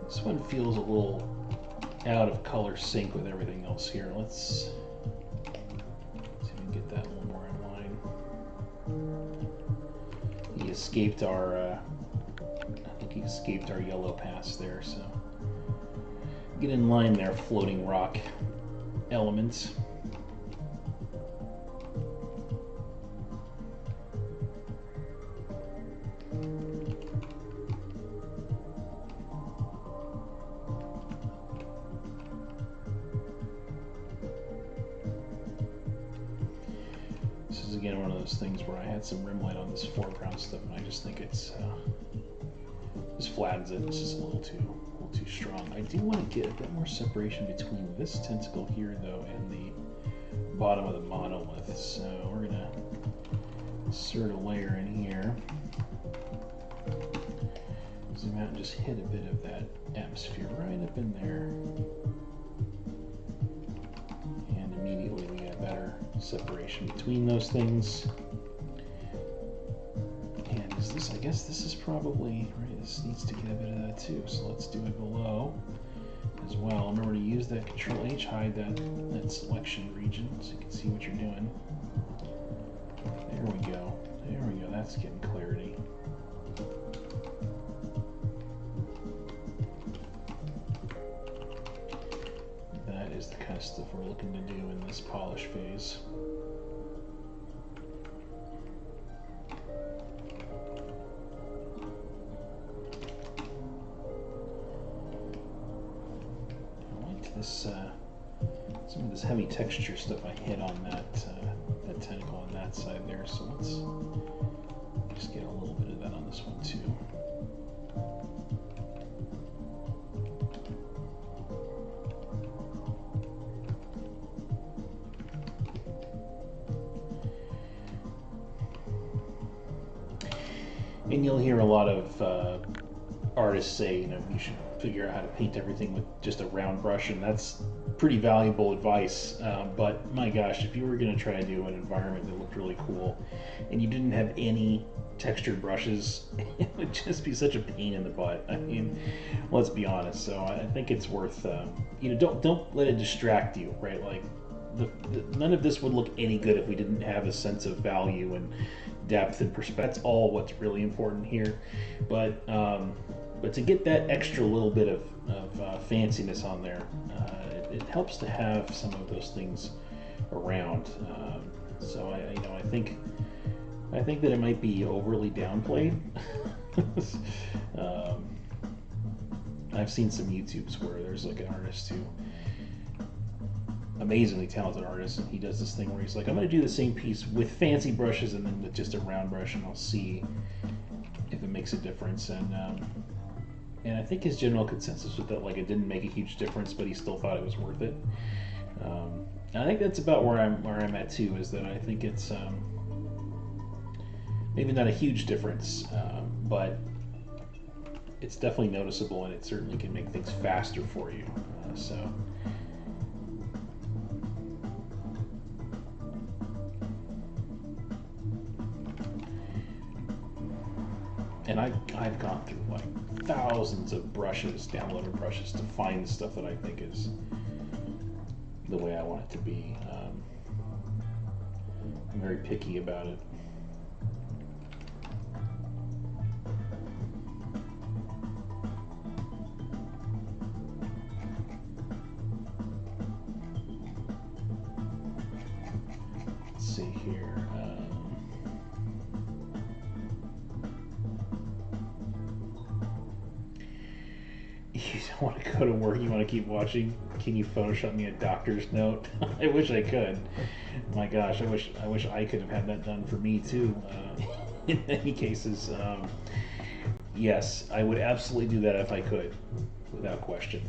This one feels a little out of color sync with everything else here. Let's see if we can get that a little more in line. He escaped our, I think he escaped our yellow pass there, so get in line there, floating rock elements. Again, one of those things where I had some rim light on this foreground stuff, and I just think it's just flattens it. It's just a little too strong. I do want to get a bit more separation between this tentacle here, though, and the bottom of the monolith. So we're gonna insert a layer in here. Zoom out and just hit a bit of that atmosphere right up in there. And immediately we get a better separation between those things. And is this, I guess this is probably, right, this needs to get a bit of that too. So let's do it below as well. Remember to use that Control H, hide that selection region so you can see what you're doing. There we go. There we go. That's getting clarity. That is the kind of stuff we're looking to do in this polish phase. I liked this, some of this heavy texture stuff I hit on that tentacle on that side there. So let's just get a little bit of that on this one too. And you'll hear a lot of artists say, you know, you should figure out how to paint everything with just a round brush, and that's pretty valuable advice. But my gosh, if you were going to try to do an environment that looked really cool, and you didn't have any textured brushes, it would just be such a pain in the butt. I mean, let's be honest. So I think it's worth, you know, don't let it distract you, right? Like, none of this would look any good if we didn't have a sense of value and depth and perspective. That's all what's really important here. But to get that extra little bit of fanciness on there, it helps to have some of those things around. So I think that it might be overly downplayed. I've seen some YouTubes where there's like an artist who, amazingly talented artist, and he does this thing where he's like, I'm going to do the same piece with fancy brushes and then with just a round brush, and I'll see if it makes a difference. And I think his general consensus was that, like, it didn't make a huge difference, but he still thought it was worth it. And I think that's about where I'm at too. Is that I think it's maybe not a huge difference, but it's definitely noticeable, and it certainly can make things faster for you. And I've gone through like thousands of brushes, downloaded brushes, to find the stuff that I think is the way I want it to be. I'm very picky about it. Let's see here. You don't want to go to work, you want to keep watching. Can you Photoshop me a doctor's note? I wish I could. My gosh, I wish I could have had that done for me too. In many cases, yes, I would absolutely do that if I could, without question.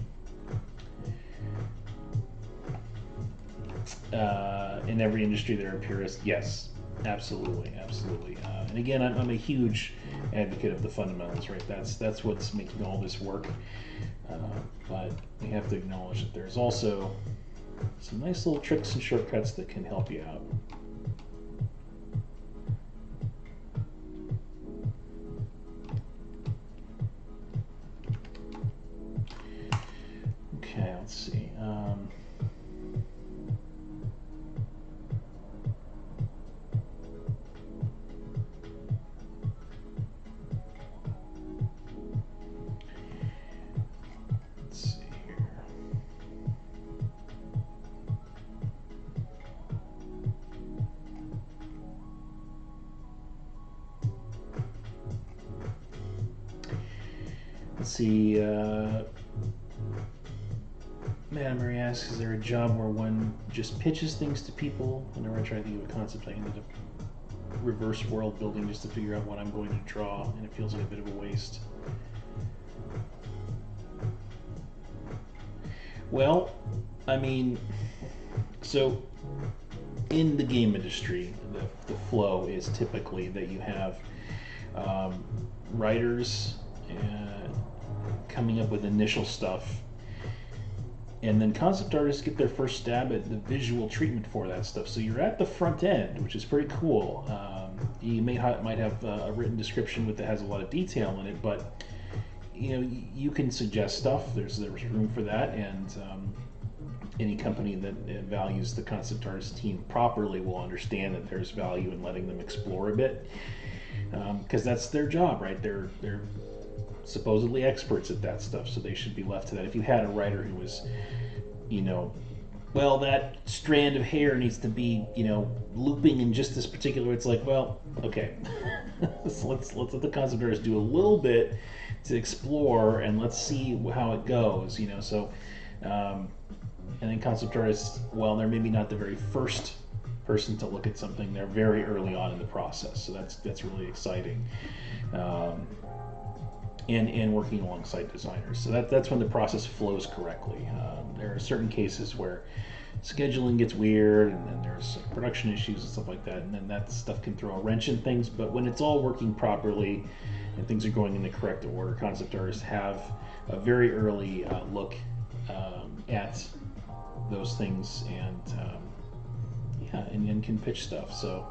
In every industry there are purists. Yes, absolutely. And again, I'm a huge advocate of the fundamentals, right? That's what's making all this work. But we have to acknowledge that there's also some nice little tricks and shortcuts that can help you out. Okay, let's see. Let's see, Madam Mary asks, is there a job where one just pitches things to people? Whenever I try to think of a concept, I ended up reverse world building just to figure out what I'm going to draw, and it feels like a bit of a waste. Well, I mean, so in the game industry, the flow is typically that you have writers coming up with initial stuff, and then concept artists get their first stab at the visual treatment for that stuff. So you're at the front end, which is pretty cool. You might have a written description that has a lot of detail in it, but you can suggest stuff. There's room for that, and any company that values the concept artist team properly will understand that there's value in letting them explore a bit, because that's their job, right? They're supposedly experts at that stuff, so they should be left to that. If you had a writer who was, well, that strand of hair needs to be, looping in just this particular, it's like, well, okay, so let's let the concept artist do a little bit to explore, and let's see how it goes, so, and then concept artists, well, they're maybe not the very first person to look at something, they're very early on in the process, so that's really exciting. And working alongside designers. So that's when the process flows correctly. There are certain cases where scheduling gets weird, and then there's production issues and stuff like that, and then that stuff can throw a wrench in things, but when it's all working properly and things are going in the correct order, concept artists have a very early look at those things, and can pitch stuff. So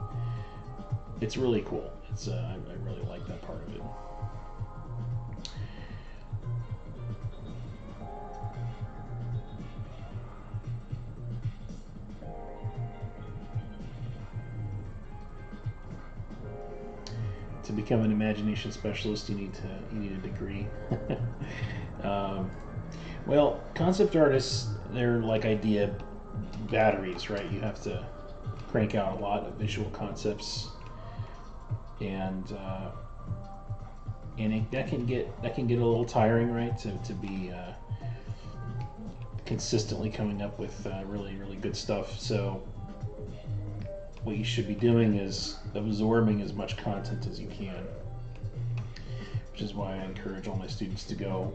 it's really cool. I really like that part of it. To become an imagination specialist, you need a degree. Well, concept artists, they're like idea batteries, right? You have to crank out a lot of visual concepts, and that can get a little tiring, right? To be consistently coming up with really good stuff. So what you should be doing is absorbing as much content as you can, which is why I encourage all my students to go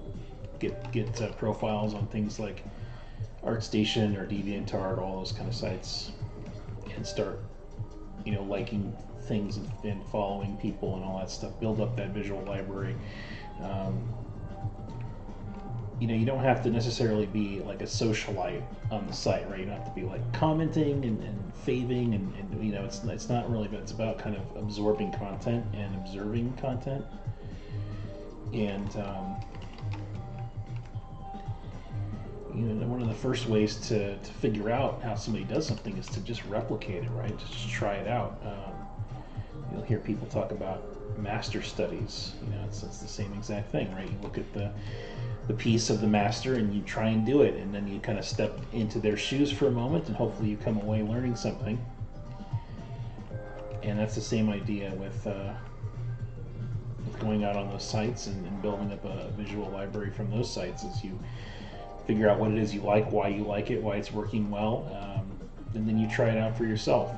get profiles on things like ArtStation or DeviantArt, all those kind of sites, and start liking things and following people and all that stuff. Build up that visual library. You don't have to necessarily be like a socialite on the site, right? You don't have to be like commenting and faving, and it's not really, but it's about kind of absorbing content and observing content. And one of the first ways to figure out how somebody does something is to just replicate it, right? Just try it out. You'll hear people talk about master studies. It's the same exact thing, right? You look at the piece of the master and you try and do it, and then you kind of step into their shoes for a moment, and hopefully you come away learning something. And that's the same idea with going out on those sites and building up a visual library from those sites, as you figure out what it is you like, why you like it, why it's working well, and then you try it out for yourself.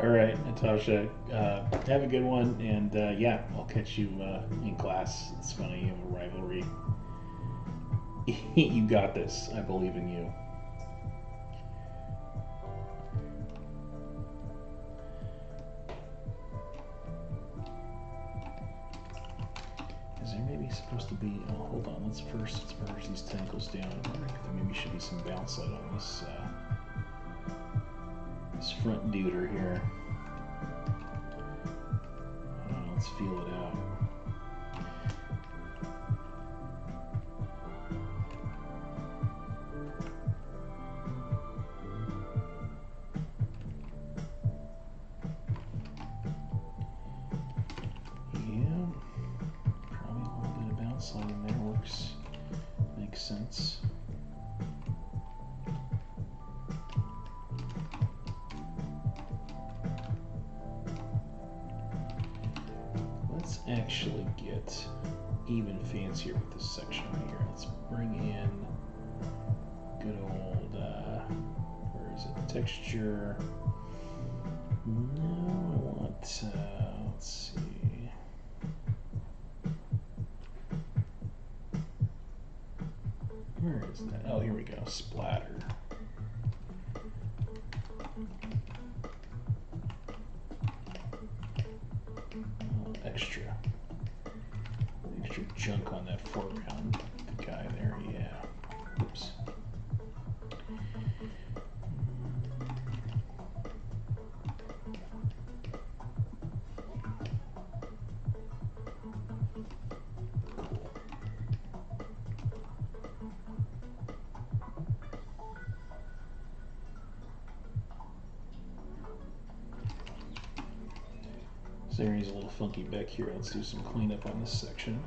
All right, Natasha, have a good one, and yeah, I'll catch you in class. It's funny, you have a rivalry. You got this. I believe in you. Is there maybe supposed to be? Oh, hold on. Let's purge these tentacles down. I wonder if there maybe should be some bounce light on this this front duder here. Let's feel it out. Yeah, probably a little bit of bounce light in there works. Makes sense. Let's actually get even fancier with this section right here. Let's bring in good old, where is it? Texture. No, I want, let's see. Where is that? Oh, here we go. Splatter. Oh, extra junk on that foreground. The guy there, yeah. Oops. This area's a little funky back here. Let's do some cleanup on this section.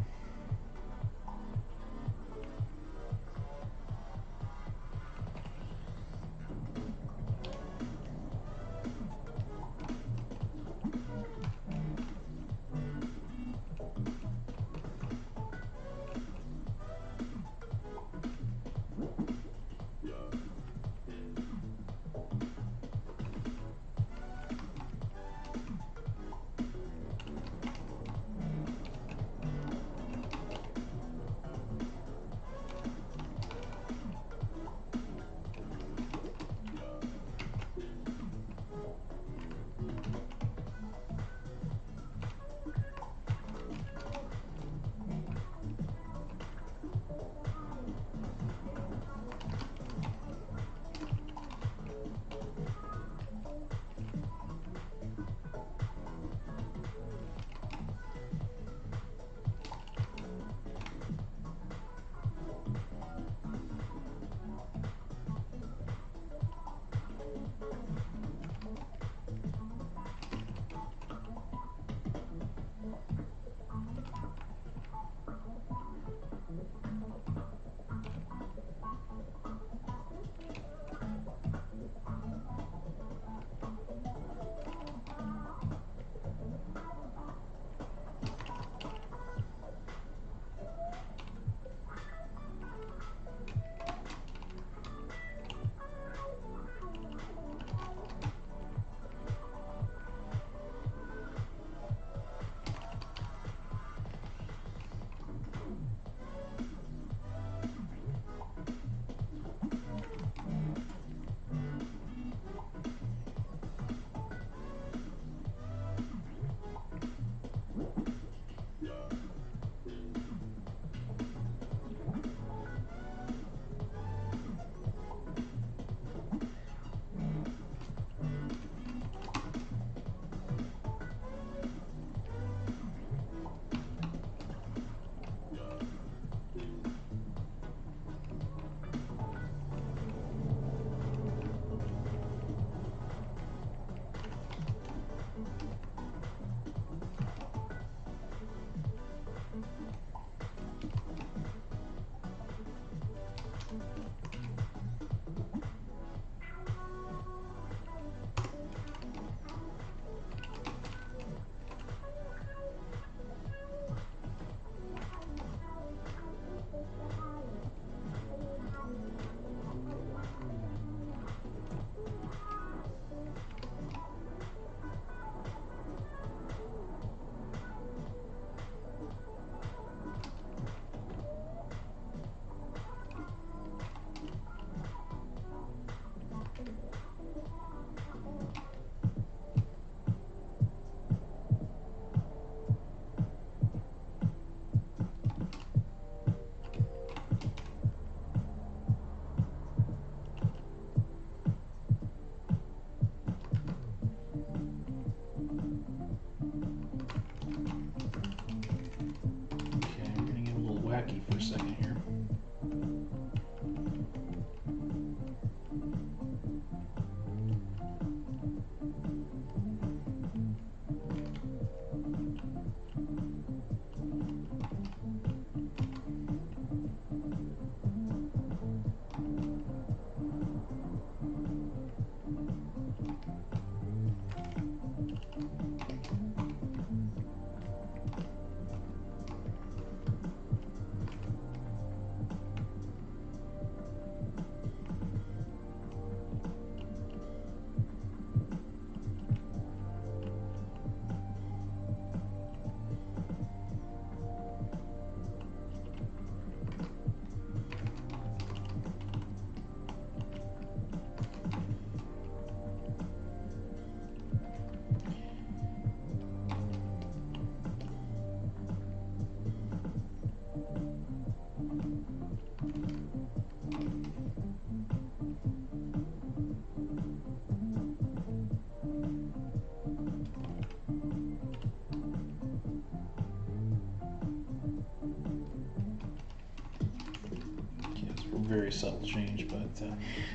very subtle change, but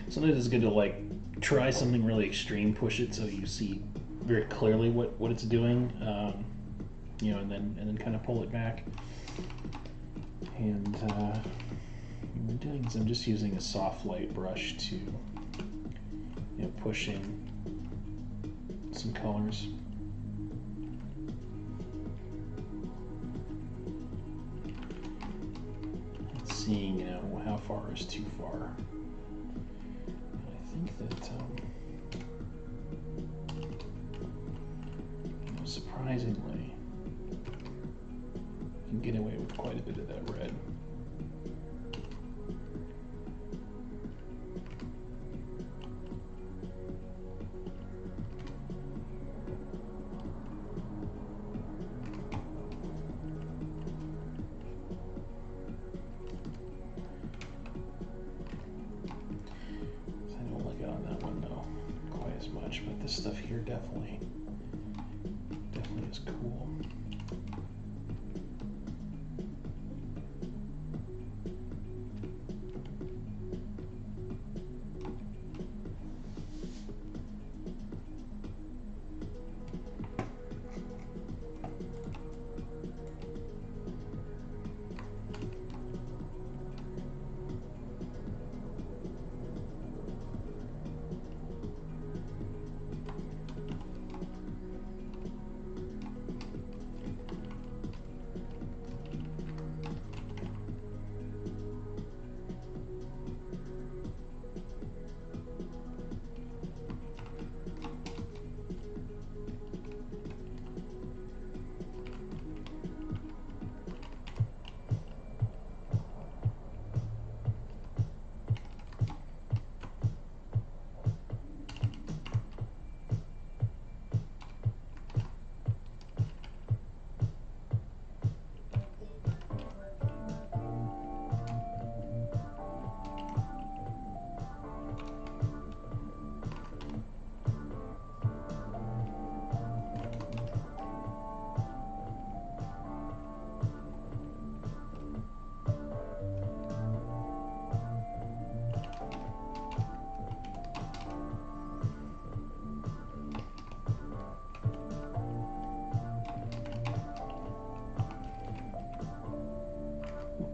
sometimes it's good to like try something really extreme, push it so you see very clearly what it's doing, you know, and then kind of pull it back. And what I'm doing is I'm just using a soft light brush to, you know, push in some colors. Seeing, you know, how far is too far. And I think that, you know, surprisingly, you can get away with quite a bit of that red. But this stuff here definitely is cool.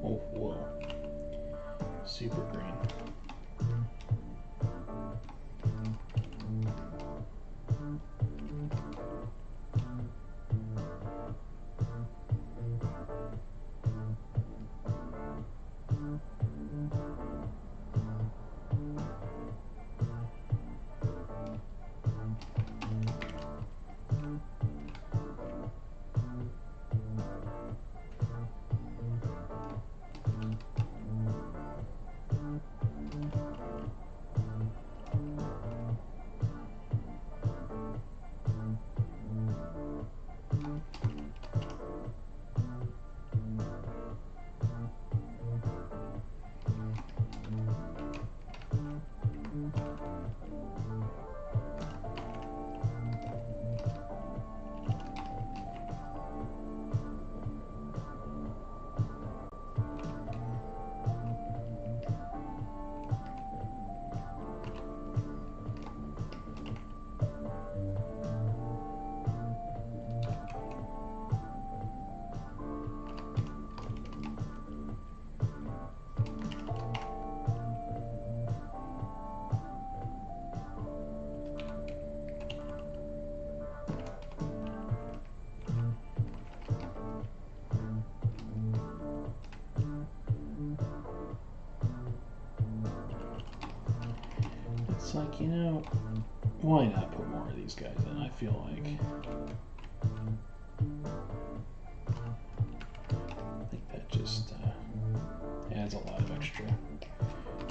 Oh, whoa. Super green. It's like, you know, why not put more of these guys in? I feel like. I think that just adds a lot of extra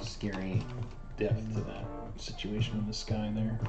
scary depth to that situation in the sky there.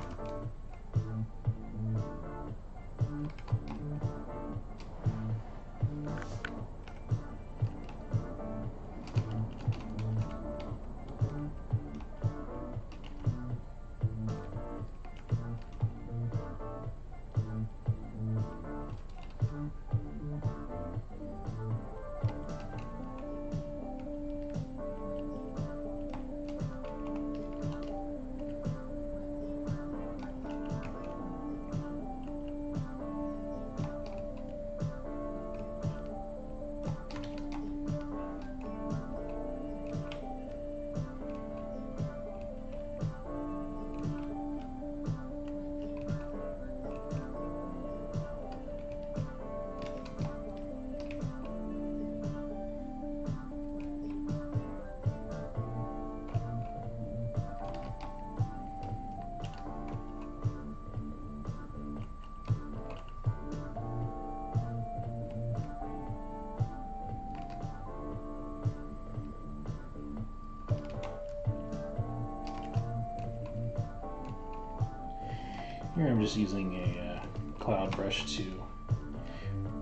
Here I'm just using a cloud brush to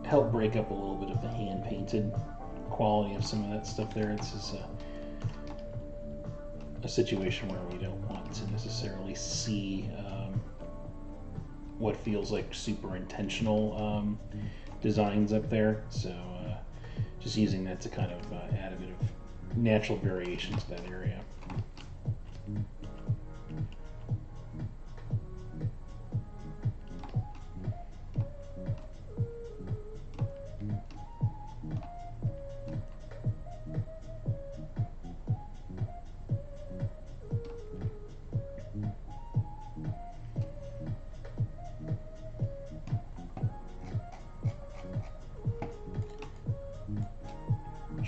help break up a little bit of the hand-painted quality of some of that stuff there. It's just a situation where we don't want to necessarily see what feels like super intentional designs up there. So just using that to kind of add a bit of natural variation to that area.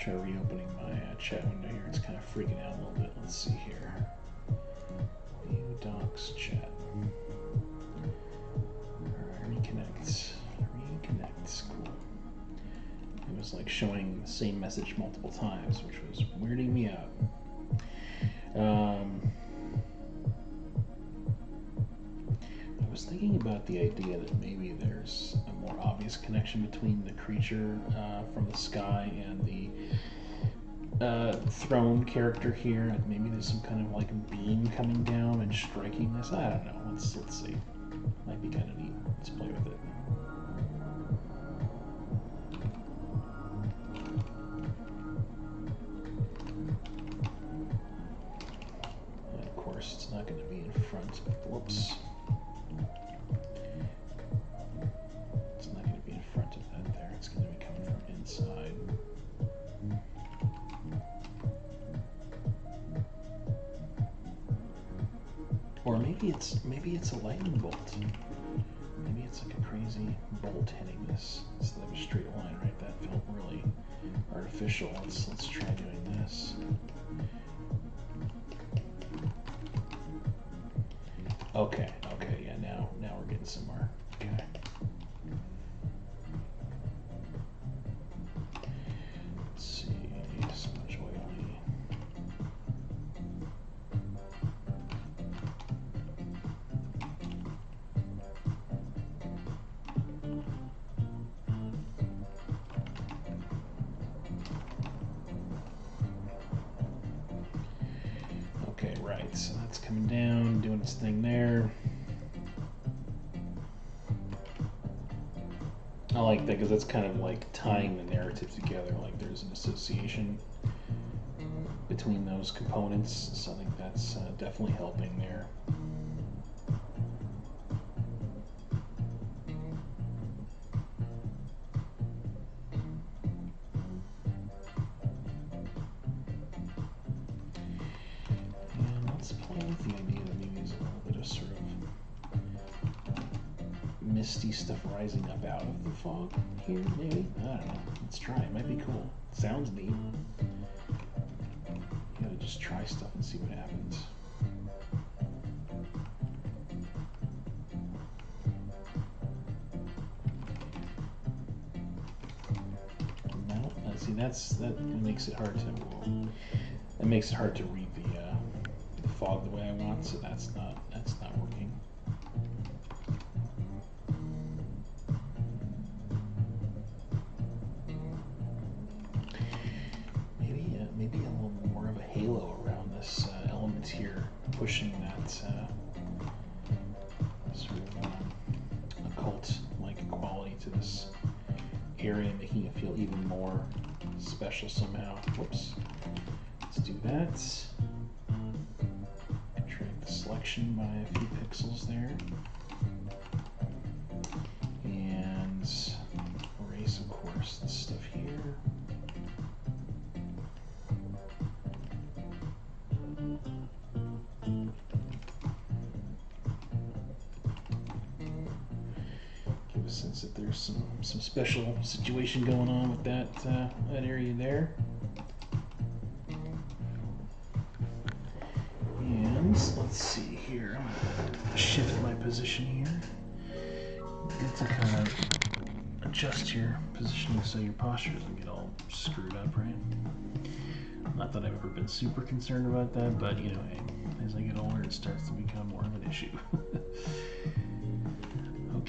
Try reopening my chat window here. It's kind of freaking out a little bit. Let's see here. View docs chat. Alright, reconnect. Reconnect. Cool. It was like showing the same message multiple times, which was weirding me out. I was thinking about the idea that maybe there's a more obvious connection between the creature from the sky and the throne character here. Maybe there's some kind of like beam coming down and striking this. I don't know. Let's see. Might be kind of neat. Let's play with it. And of course, it's not going to be in front. Whoops. It's not going to be in front of that there. It's going to be coming from inside. Or maybe it's a lightning bolt. Maybe it's like a crazy bolt hitting this instead of a straight line, right? That felt really artificial. Let's try doing this. Okay, yeah, now we're getting somewhere. Okay. Let's see, smudge oily. Okay, right, so that's coming down, doing its thing there. I like that because that's kind of like tying the narrative together, like there's an association between those components, so I think that's definitely helping there. And let's play with the idea that maybe there's a little bit of sort of misty stuff rising up out of the fog here, maybe? I don't know. Let's try. It might be cool. Sounds neat. You gotta just try stuff and see what happens. No, see, that makes it hard to. That makes it hard to read the fog the way I want. So that's not working. Maybe a little more of a halo around this element here, pushing that sort of occult-like quality to this area, making it feel even more special somehow. Whoops. Let's do that. Contract the selection by a few pixels there. And erase, of course, this stuff here. Give a sense that there's some special situation going on with that area there. And let's see here. I'm gonna shift my position here. Good to kind of adjust your positioning so your posture doesn't get all screwed up, right? Not that I've ever been super concerned about that, but you know, hey, as I get older, it starts to become more of an issue.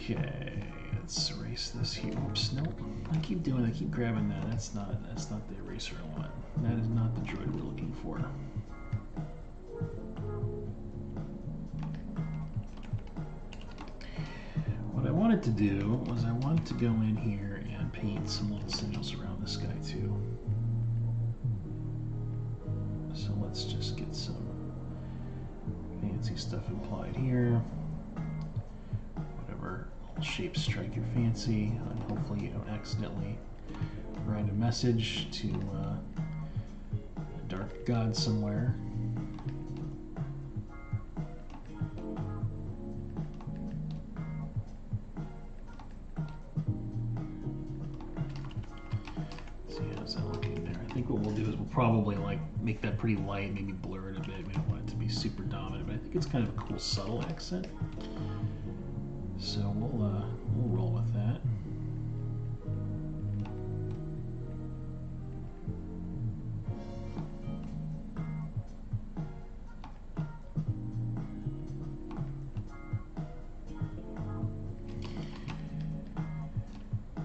Okay, let's erase this here. Oops, nope. I keep grabbing that. That's not the eraser I want. That is not the droid we're looking for. What I wanted to do was I wanted to go in here and paint some little sigils around this guy too. So let's just get some fancy stuff applied here. Whatever little shapes strike your fancy, and hopefully you don't accidentally write a message to a dark god somewhere. I think what we'll do is we'll probably like make that pretty light, maybe blur it a bit. We don't want it to be super dominant, but I think it's kind of a cool subtle accent. So we'll roll with that.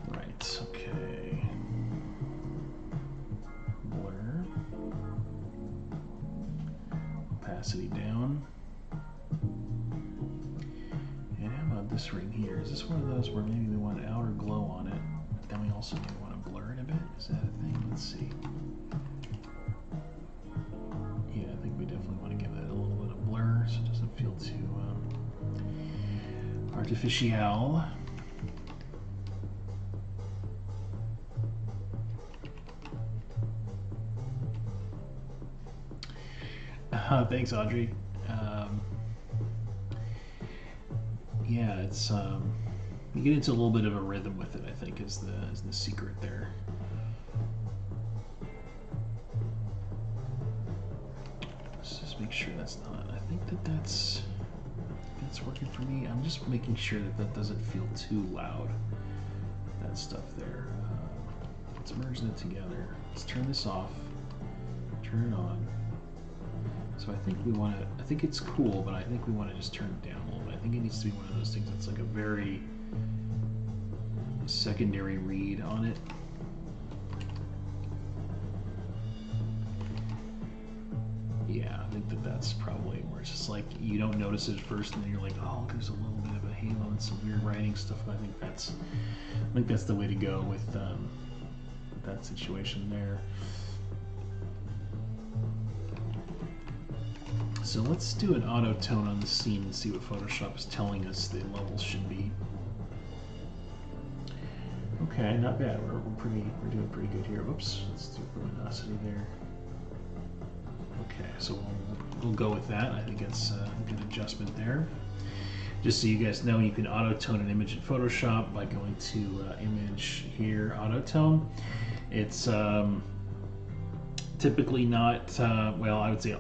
Right, okay. Blur. Opacity down. And how about this ring here? Is this one of those where maybe we want outer glow on it, but then we also maybe want to blur it a bit? Is that a thing? Let's see. Yeah, I think we definitely want to give that a little bit of blur so it doesn't feel too artificial. Thanks, Audrey. Yeah, it's you get into a little bit of a rhythm with it, I think, is the secret there. Let's just make sure that's not. I think that's working for me. I'm just making sure that doesn't feel too loud. That stuff there. Let's merge that together. Let's turn this off. Turn it on. So I think we want to, I think it's cool, but I think we want to just turn it down a little bit. I think it needs to be one of those things that's like a very secondary read on it. Yeah, I think that's probably where it's just like you don't notice it at first, and then you're like, oh, there's a little bit of a halo and some weird writing stuff. But I think that's the way to go with that situation there. So let's do an auto tone on the scene and see what Photoshop is telling us the levels should be. Okay, not bad. We're doing pretty good here. Oops, let's do luminosity there. Okay, so we'll go with that. I think it's a good adjustment there. Just so you guys know, you can auto tone an image in Photoshop by going to Image here, Auto Tone. It's typically not, well, I would say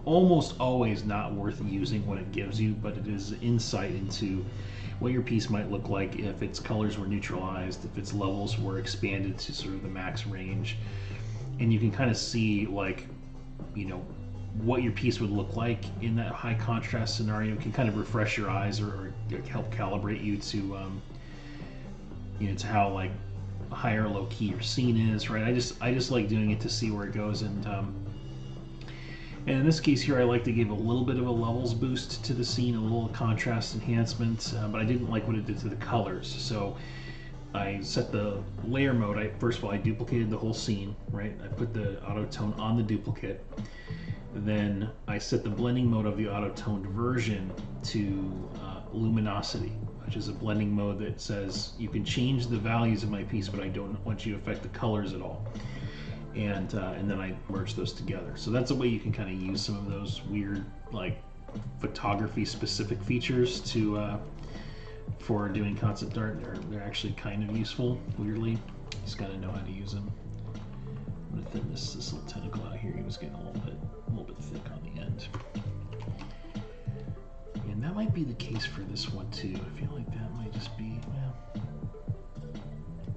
almost always not worth using what it gives you, but it is insight into what your piece might look like if its colors were neutralized, if its levels were expanded to sort of the max range. And you can kind of see, like, you know, what your piece would look like in that high contrast scenario. It can kind of refresh your eyes or help calibrate you to, you know, to how like high or low key your scene is, right? I just like doing it to see where it goes, and in this case here, I like to give a little bit of a levels boost to the scene, a little contrast enhancement, but I didn't like what it did to the colors, so I set the layer mode. First of all, I duplicated the whole scene, right? I put the auto tone on the duplicate. Then I set the blending mode of the auto toned version to luminosity, which is a blending mode that says you can change the values of my piece, but I don't want you to affect the colors at all. And then I merge those together. So that's a way you can kind of use some of those weird, like, photography specific features to for doing concept art. They're actually kind of useful, weirdly. You just gotta know how to use them. I'm gonna thin this little tentacle out here. He was getting a little bit thick on the end. And that might be the case for this one too. I feel like that might just be, well,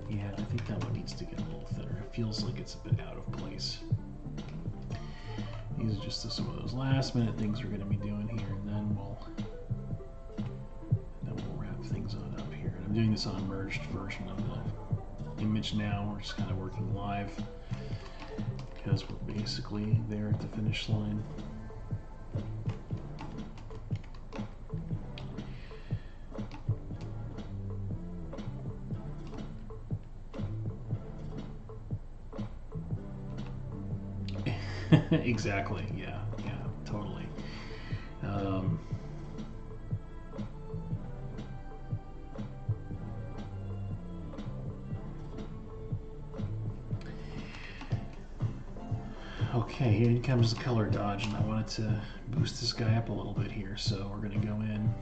yeah, I think that one needs to get a little thinner. It feels like it's a bit out of place. These are just some of those last minute things we're going to be doing here, and then we'll wrap things on up here. doing this on a merged version of the image now. We're just kind of working live because we're basically there at the finish line. Exactly. Yeah. Totally. Okay, here comes the color dodge, and I wanted to boost this guy up a little bit here, so we're going to go in.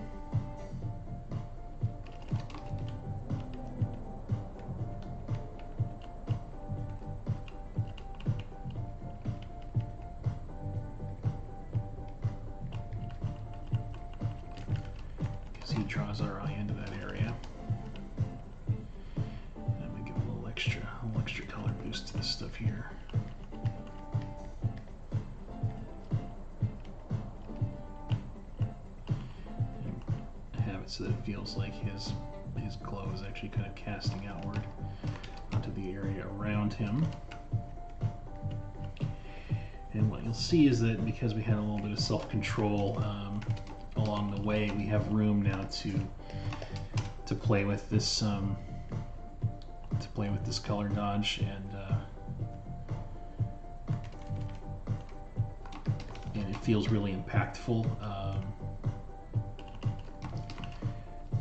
Because he draws our eye into that area. And we give a little extra color boost to this stuff here. So that it feels like his glow is actually kind of casting outward onto the area around him. And what you'll see is that because we had a little bit of self-control along the way, we have room now to play with this color dodge, and it feels really impactful.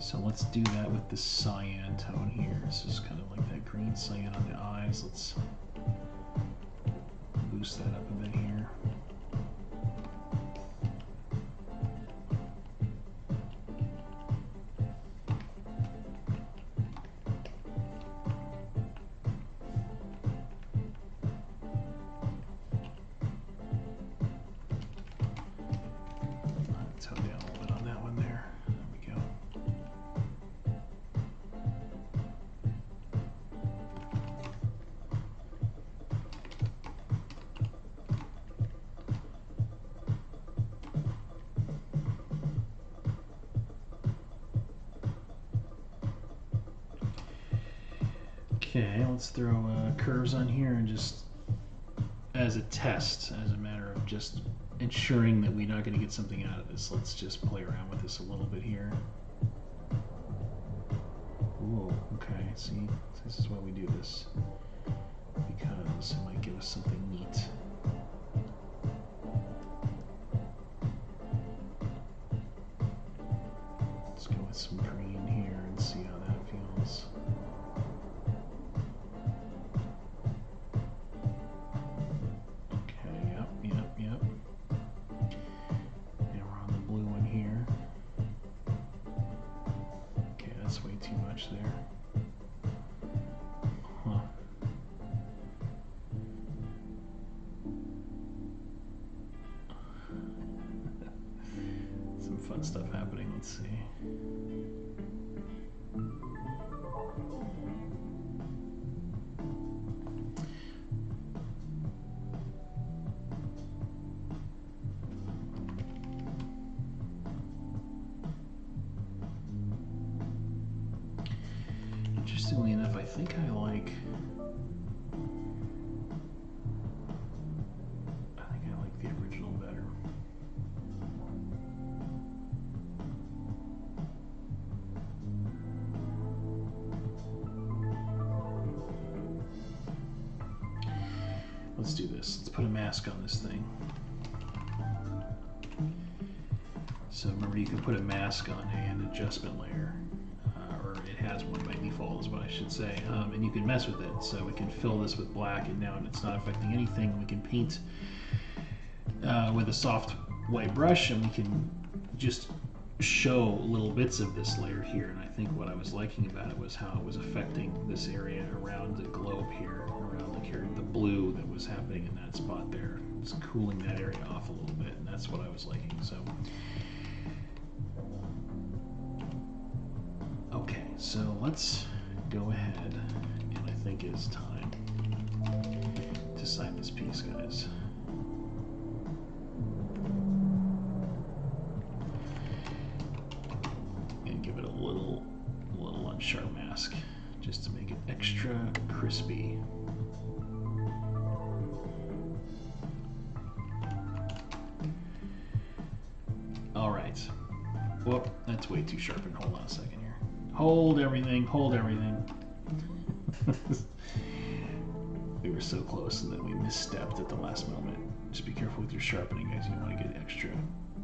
So let's do that with the cyan tone here. This is kind of like that green cyan on the eyes. Let's boost that up a bit here. Tone down a little bit on that one there. There we go. Okay, let's throw curves on here, and just as a test, as a matter of just ensuring that we're not going to get something out of this, let's just play around with this a little bit here. Ooh, okay, see, this is why we do this, because it might give us something neat. Let's go with some green here and see how that feels. Yep. And we're on the blue one here. Okay, that's way too much there. Huh. Some fun stuff happening, let's see. Interestingly enough, I think I like the original better. Let's do this. Let's put a mask on this thing. So remember, you can put a mask on an adjustment layer. Or it has one by default is what I should say, and you can mess with it. So we can fill this with black, and now it's not affecting anything. We can paint with a soft white brush, and we can just show little bits of this layer here. And I think what I was liking about it was how it was affecting this area around the globe here, around the blue that was happening in that spot there. It's cooling that area off a little bit, and that's what I was liking. So okay, so let's go ahead, and I think it's time to sign this piece, guys. And give it a little sharp mask just to make it extra crispy. All right. Whoop, that's way too sharpened. Hold on a second here. Hold everything, hold everything. We were so close and then we misstepped at the last moment. Just be careful with your sharpening, guys. You don't want to get extra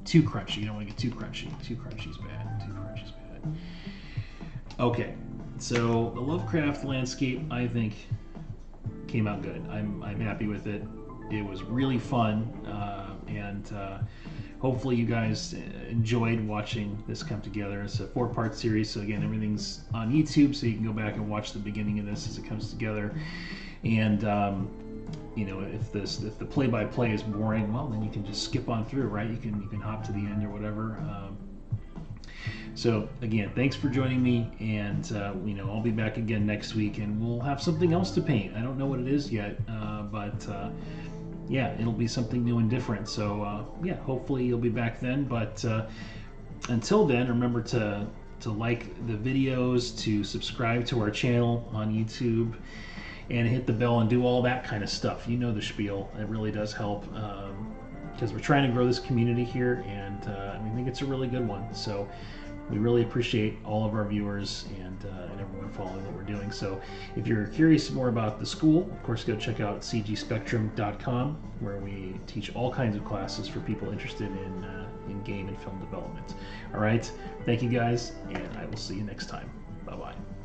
too crunchy. You don't want to get too crunchy. Too crunchy's bad. Too crunchy's bad. Okay, so the Lovecraft landscape, I think, came out good. I'm happy with it. It was really fun, and hopefully you guys enjoyed watching this come together. It's a 4-part series, so again, everything's on YouTube, so you can go back and watch the beginning of this as it comes together. And you know, if the play-by-play is boring, well, then you can just skip on through, right? You can hop to the end or whatever. So again, thanks for joining me, and you know, I'll be back again next week, and we'll have something else to paint. I don't know what it is yet, but yeah, it'll be something new and different. So yeah, hopefully you'll be back then. But until then, remember to like the videos, to subscribe to our channel on YouTube, and hit the bell and do all that kind of stuff. You know the spiel. It really does help, because we're trying to grow this community here, and I think it's a really good one. So we really appreciate all of our viewers and everyone following what we're doing. So if you're curious more about the school, of course, go check out cgspectrum.com, where we teach all kinds of classes for people interested in game and film development. All right, thank you guys, and I will see you next time. Bye-bye.